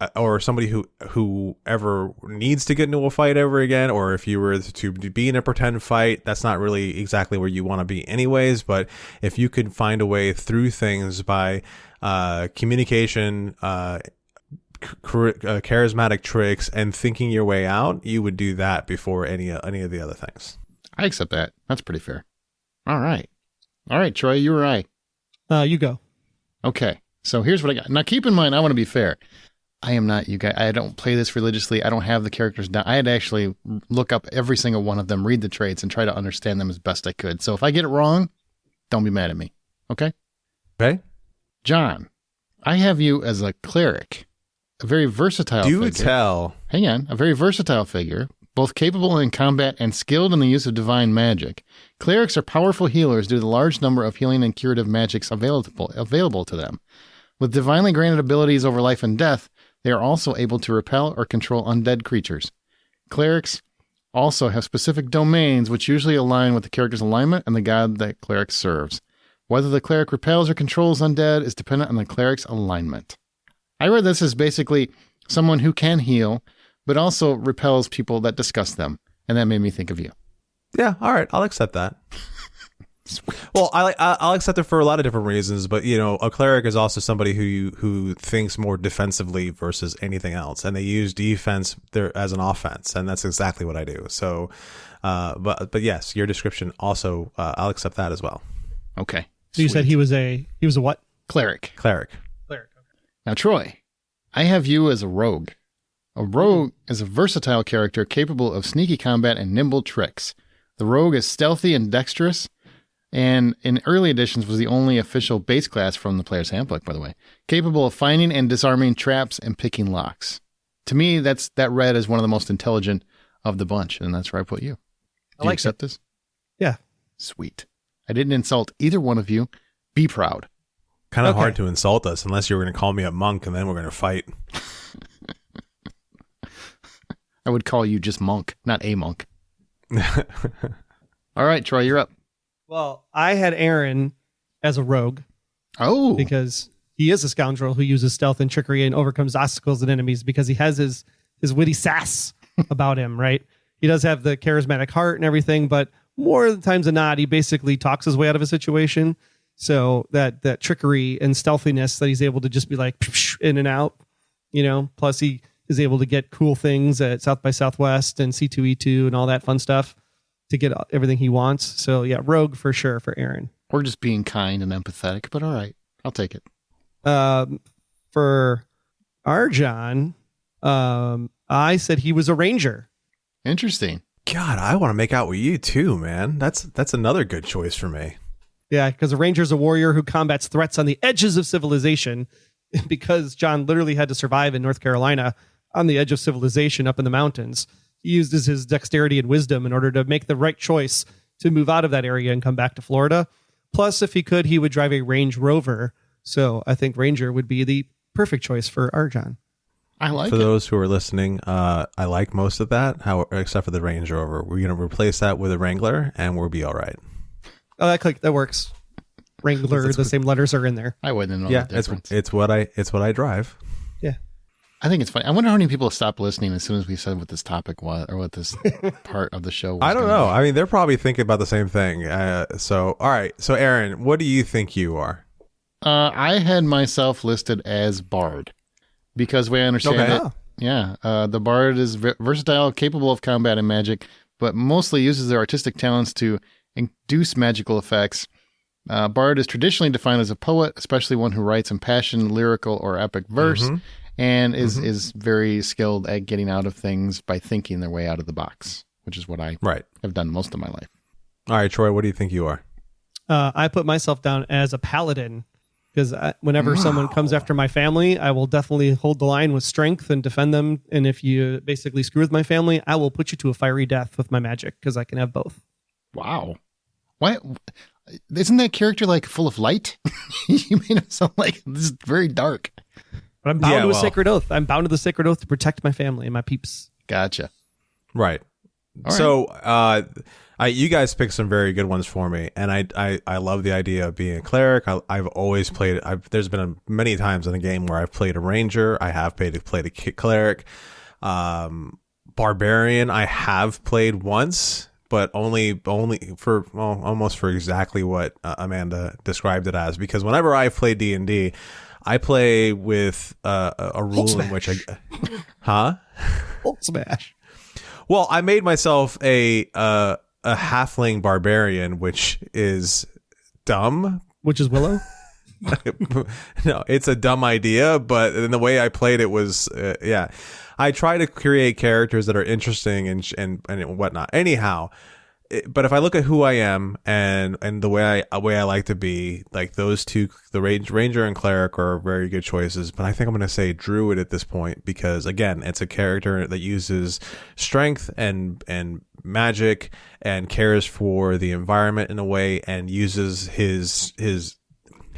ever needs to get into a fight ever again, or if you were to be in a pretend fight, that's not really exactly where you want to be anyways. But if you could find a way through things by communication, charismatic tricks, and thinking your way out, you would do that before any of the other things. I accept that. That's pretty fair. All right, Troy, you or I? You go. Okay, so here's what I got. Now, keep in mind, I want to be fair. I am not you guys. I don't play this religiously. I don't have the characters down. I had to actually look up every single one of them, read the traits, and try to understand them as best I could. So if I get it wrong, don't be mad at me. Okay? Okay. John, I have you as a cleric, a very versatile figure. Do tell. Hang on. A very versatile figure, both capable in combat and skilled in the use of divine magic. Clerics are powerful healers due to the large number of healing and curative magics available to them. With divinely granted abilities over life and death, they are also able to repel or control undead creatures. Clerics also have specific domains which usually align with the character's alignment and the god that cleric serves. Whether the cleric repels or controls undead is dependent on the cleric's alignment. I read this as basically someone who can heal, but also repels people that disgust them. And that made me think of you. Yeah, all right, I'll accept that. Well, I'll accept it for a lot of different reasons, but a cleric is also somebody who thinks more defensively versus anything else, and they use defense there as an offense, and that's exactly what I do. So, but yes, your description also, I'll accept that as well. Okay. So you said he was a what? Cleric. Cleric. Cleric. Okay. Now, Troy, I have you as a rogue. A rogue is a versatile character capable of sneaky combat and nimble tricks. The rogue is stealthy and dexterous, and in early editions was the only official base class from the player's handbook, by the way, capable of finding and disarming traps and picking locks. To me, that read as one of the most intelligent of the bunch, and that's where I put you. Do you accept this? Yeah. Sweet. I didn't insult either one of you. Be proud. Kind of hard to insult us unless you were going to call me a monk and then we're going to fight. I would call you just monk, not a monk. All right, Troy, you're up. Well, I had Aaron as a rogue. Oh. Because he is a scoundrel who uses stealth and trickery and overcomes obstacles and enemies because he has his witty sass about him, right? He does have the charismatic heart and everything, but more of the times than not, he basically talks his way out of a situation. So that trickery and stealthiness that he's able to just be like in and out, plus he is able to get cool things at South by Southwest and C2E2 and all that fun stuff to get everything he wants. So yeah, rogue for sure for Aaron. Or just being kind and empathetic, but all right, I'll take it. For Arjan, I said he was a ranger. Interesting. God, I want to make out with you too, man. That's another good choice for me. Yeah, because a ranger is a warrior who combats threats on the edges of civilization. Because John literally had to survive in North Carolina on the edge of civilization up in the mountains, he used his dexterity and wisdom in order to make the right choice to move out of that area and come back to Florida. Plus, if he could, he would drive a Range Rover. So I think Ranger would be the perfect choice for Arjan. I like For those who are listening, I like most of that, except for the Range Rover. We're going to replace that with a Wrangler, and we'll be all right. Oh, that works. Wrangler, the same letters are in there. I wouldn't know the difference. It's what I drive. Yeah. I think it's funny. I wonder how many people stopped listening as soon as we said what this topic was or what this part of the show was. I don't know. I mean, they're probably thinking about the same thing. So, all right. So, Aaron, what do you think you are? I had myself listed as Bard because we understand it. Yeah. The Bard is versatile, capable of combat and magic, but mostly uses their artistic talents to induce magical effects. Bard is traditionally defined as a poet, especially one who writes impassioned, lyrical, or epic verse, and is very skilled at getting out of things by thinking their way out of the box, which is what I have done most of my life. All right, Troy, what do you think you are? I put myself down as a paladin because whenever someone comes after my family, I will definitely hold the line with strength and defend them. And if you basically screw with my family, I will put you to a fiery death with my magic because I can have both. Wow. Why? Isn't that character like full of light? You made him sound like this is very dark. But I'm bound to a sacred oath. I'm bound to the sacred oath to protect my family and my peeps. Gotcha. Right. All so you guys picked some very good ones for me, and I love the idea of being a cleric. I've always played. There's been many times in a game where I've played a ranger. I have played a cleric. Barbarian I have played once, but only for almost for exactly what Amanda described it as. Because whenever I play D&D, I play with a rule in which Hulk smash. Well, I made myself a halfling barbarian, which is dumb. Which is Willow? No, it's a dumb idea, but in the way I played it was, I try to create characters that are interesting and whatnot. Anyhow, but if I look at who I am and the way I like to be, like those two, the ranger and cleric are very good choices. But I think I'm going to say druid at this point because again, it's a character that uses strength and magic and cares for the environment in a way and uses his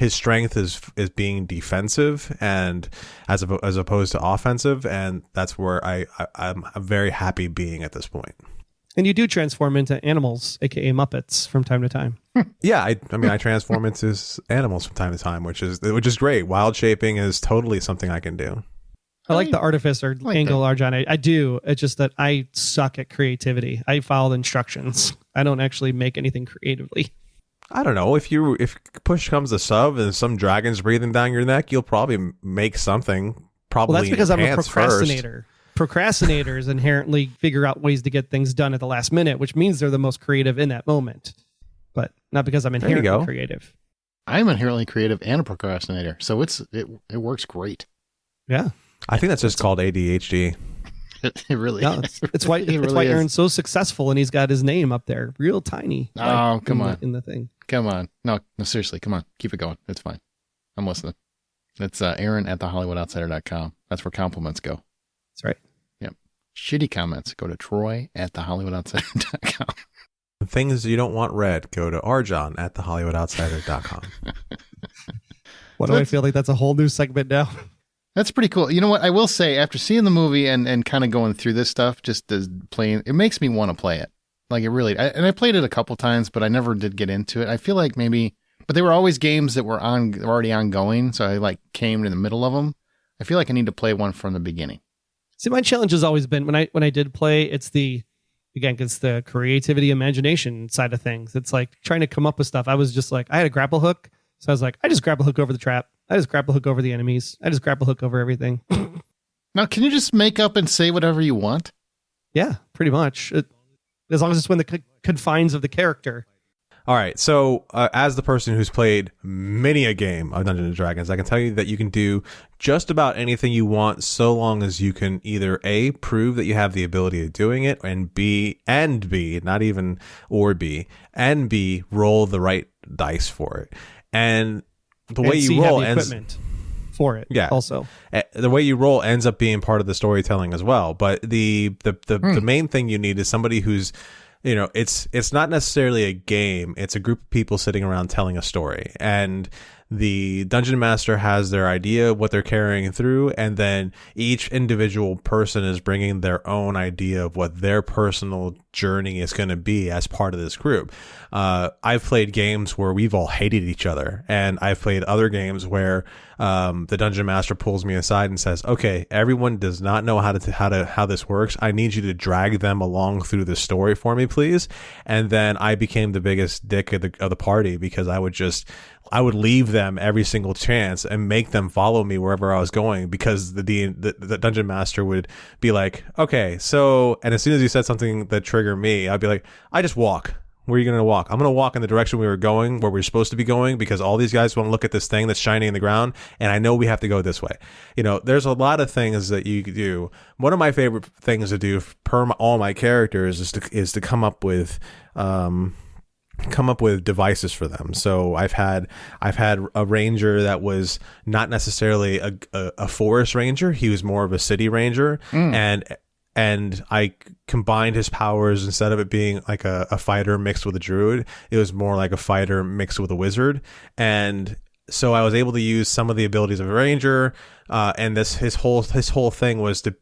strength is being defensive and as opposed to offensive, and that's where I'm very happy being at this point. And you do transform into animals, aka Muppets, from time to time. Yeah, I mean I transform into animals from time to time, which is great. Wild shaping is totally something I can do. I like the artificer angle, Arjan. I do. It's just that I suck at creativity. I follow instructions. I don't actually make anything creatively. I don't know. If push comes to shove and some dragon's breathing down your neck, you'll probably make something. Probably. Well, that's because I'm a procrastinator. First. Procrastinators inherently figure out ways to get things done at the last minute, which means they're the most creative in that moment. But not because I'm inherently creative. I'm inherently creative and a procrastinator, so it works great. Yeah. I think that's just called ADHD. It really No, is. it's why It really it's why is. Aaron's so successful and he's got his name up there real tiny. Oh, come on. In the thing. Come on. No, seriously, come on. Keep it going. It's fine. I'm listening. It's Aaron at thehollywoodoutsiders.com. That's where compliments go. That's right. Yep. Shitty comments go to Troy at thehollywoodoutsiders.com. The things you don't want read, go to Arjon at thehollywoodoutsiders.com. Why do I feel like that's a whole new segment now? That's pretty cool. You know what? I will say, after seeing the movie and kind of going through this stuff, just as playing, it makes me want to play it. Like it really, and I played it a couple times, but I never did get into it. I feel like maybe, but they were always games that were already ongoing. So I like came in the middle of them. I feel like I need to play one from the beginning. See, my challenge has always been when I did play, it's the creativity, imagination side of things. It's like trying to come up with stuff. I was just like, I had a grapple hook. So I was like, I just grapple hook over the trap. I just grapple hook over the enemies. I just grapple hook over everything. Now, can you just make up and say whatever you want? Yeah, pretty much. As long as it's within the confines of the character. All right, so as the person who's played many a game of Dungeons & Dragons, I can tell you that you can do just about anything you want so long as you can either A, prove that you have the ability of doing it, and B, not even or B, and B, roll the right dice for it. And the way you roll ends equipment for it. Yeah. Also, the way you roll ends up being part of the storytelling as well. But the main thing you need is somebody who's, you know, it's not necessarily a game. It's a group of people sitting around telling a story, and the dungeon master has their idea of what they're carrying through, and then each individual person is bringing their own idea of what their personal journey is going to be as part of this group. I've played games where we've all hated each other, and I've played other games where the dungeon master pulls me aside and says, "Okay, everyone does not know how this works. I need you to drag them along through the story for me, please." And then I became the biggest dick of the party because I would leave them every single chance and make them follow me wherever I was going, because the dungeon master would be like, "Okay, so," and as soon as he said something that triggered me, I'd be like, "I just walk. Where are you going to walk?" "I'm going to walk in the direction we were going, where we're supposed to be going, because all these guys want to look at this thing that's shining in the ground, and I know we have to go this way." You know, there's a lot of things that you could do. One of my favorite things to do per all my characters is to come up with devices for them. So I've had a ranger that was not necessarily a forest ranger. He was more of a city ranger, and I combined his powers. Instead of it being like a fighter mixed with a druid, it was more like a fighter mixed with a wizard. And so I was able to use some of the abilities of a ranger, and his whole thing was to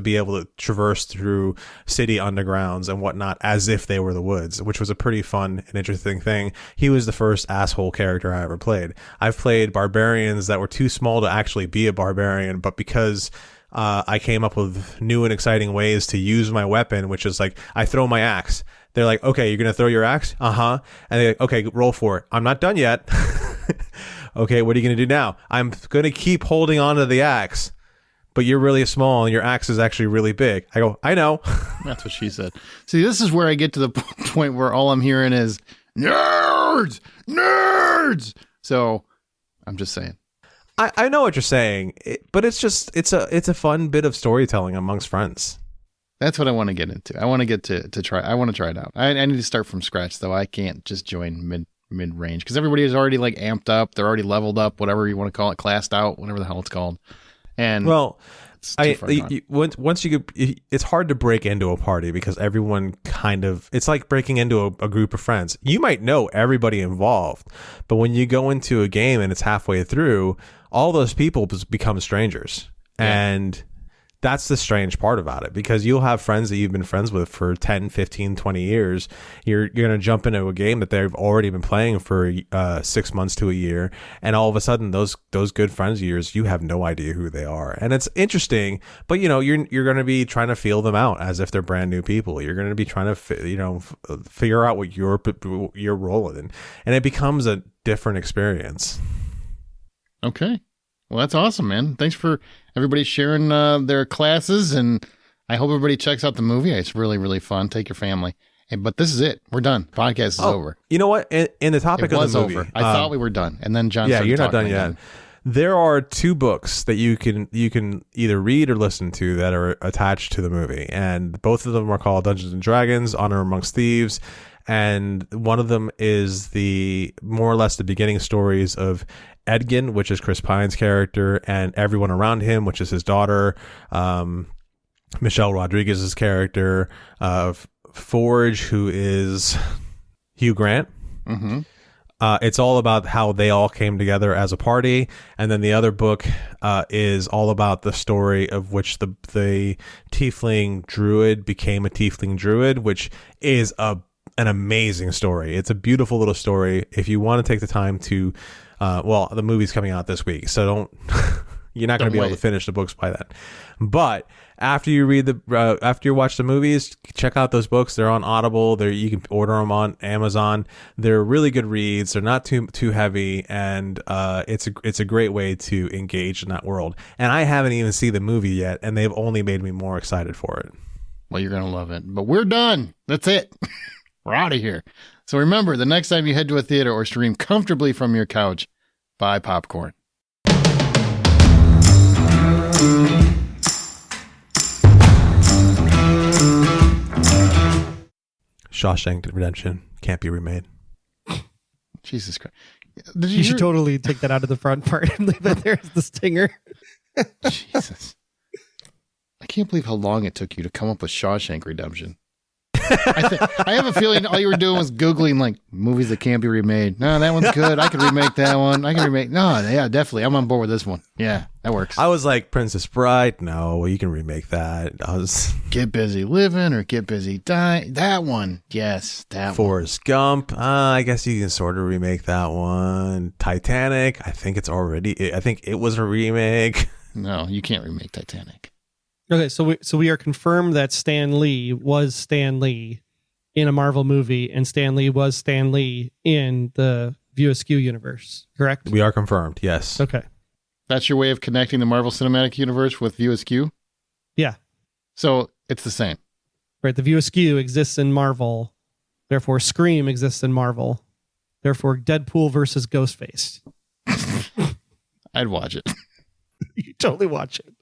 be able to traverse through city undergrounds and whatnot as if they were the woods, which was a pretty fun and interesting thing. He was the first asshole character I ever played. I've played barbarians that were too small to actually be a barbarian, but because I came up with new and exciting ways to use my weapon, which is like, I throw my axe. They're like, "Okay, you're going to throw your axe?" "Uh-huh." And they're like, "Okay, roll for it." "I'm not done yet." "Okay, what are you going to do now?" "I'm going to keep holding on to the axe, but you're really small and your axe is actually really big." I go, "I know." That's what she said. See, this is where I get to the point where all I'm hearing is nerds. So I'm just saying. I know what you're saying, but it's a fun bit of storytelling amongst friends. That's what I want to get into. I want to get to try. I want to try it out. I need to start from scratch, though. I can't just join mid range because everybody is already like amped up. They're already leveled up, whatever you want to call it, classed out, whatever the hell it's called. And well, once you it's hard to break into a party because everyone it's like breaking into a group of friends. You might know everybody involved, but when you go into a game and it's halfway through, all those people become strangers. Yeah. And that's the strange part about it, because you'll have friends that you've been friends with for 10, 15, 20 years. You're going to jump into a game that they've already been playing for 6 months to a year. And all of a sudden, those good friends of yours, you have no idea who they are. And it's interesting, but you know, you're going to be trying to feel them out as if they're brand new people. You're going to be trying to, figure out what you're rolling in. And it becomes a different experience. Okay. Well, that's awesome, man. Thanks for everybody sharing their classes, and I hope everybody checks out the movie. It's really, really fun. Take your family. But this is it. We're done. Podcast is over. You know what? In the topic of the movie, over. I thought we were done, and then John. Yeah, you're not done yet. Again. There are 2 books that you can either read or listen to that are attached to the movie, and both of them are called Dungeons and Dragons: Honor Amongst Thieves, and one of them is the more or less the beginning stories of Edgin, which is Chris Pine's character, and everyone around him, which is his daughter, Michelle Rodriguez's character, Forge, who is Hugh Grant. Mm-hmm. It's all about how they all came together as a party, and then the other book is all about the story of which the tiefling druid became a tiefling druid, which is an amazing story. It's a beautiful little story. If you want to take the time to, the movie's coming out this week, so don't. You're not going to be able to finish the books by then. But after you read after you watch the movies, check out those books. They're on Audible. You can order them on Amazon. They're really good reads. They're not too heavy, and it's a great way to engage in that world. And I haven't even seen the movie yet, and they've only made me more excited for it. Well, you're gonna love it. But we're done. That's it. We're out of here. So remember, the next time you head to a theater or stream comfortably from your couch, buy popcorn. Shawshank Redemption can't be remade. Jesus Christ. You should totally take that out of the front part and leave it there as the stinger. Jesus. I can't believe how long it took you to come up with Shawshank Redemption. I have a feeling all you were doing was Googling like movies that can't be remade. No, that one's good. I can remake that one. I can remake. No, yeah, definitely. I'm on board with this one. Yeah, that works. I was like Princess Bride. No, you can remake that. Get Busy Living or Get Busy Dying. That one. Yes, that Forrest Gump. I guess you can sort of remake that one. Titanic. I think it was a remake. No, you can't remake Titanic. Okay, so we are confirmed that Stan Lee was Stan Lee in a Marvel movie, and Stan Lee was Stan Lee in the View Askew universe, correct? We are confirmed, yes. Okay. That's your way of connecting the Marvel Cinematic Universe with View Askew? Yeah. So it's the same. Right, the View Askew exists in Marvel, therefore Scream exists in Marvel, therefore Deadpool versus Ghostface. I'd watch it. You totally watch it.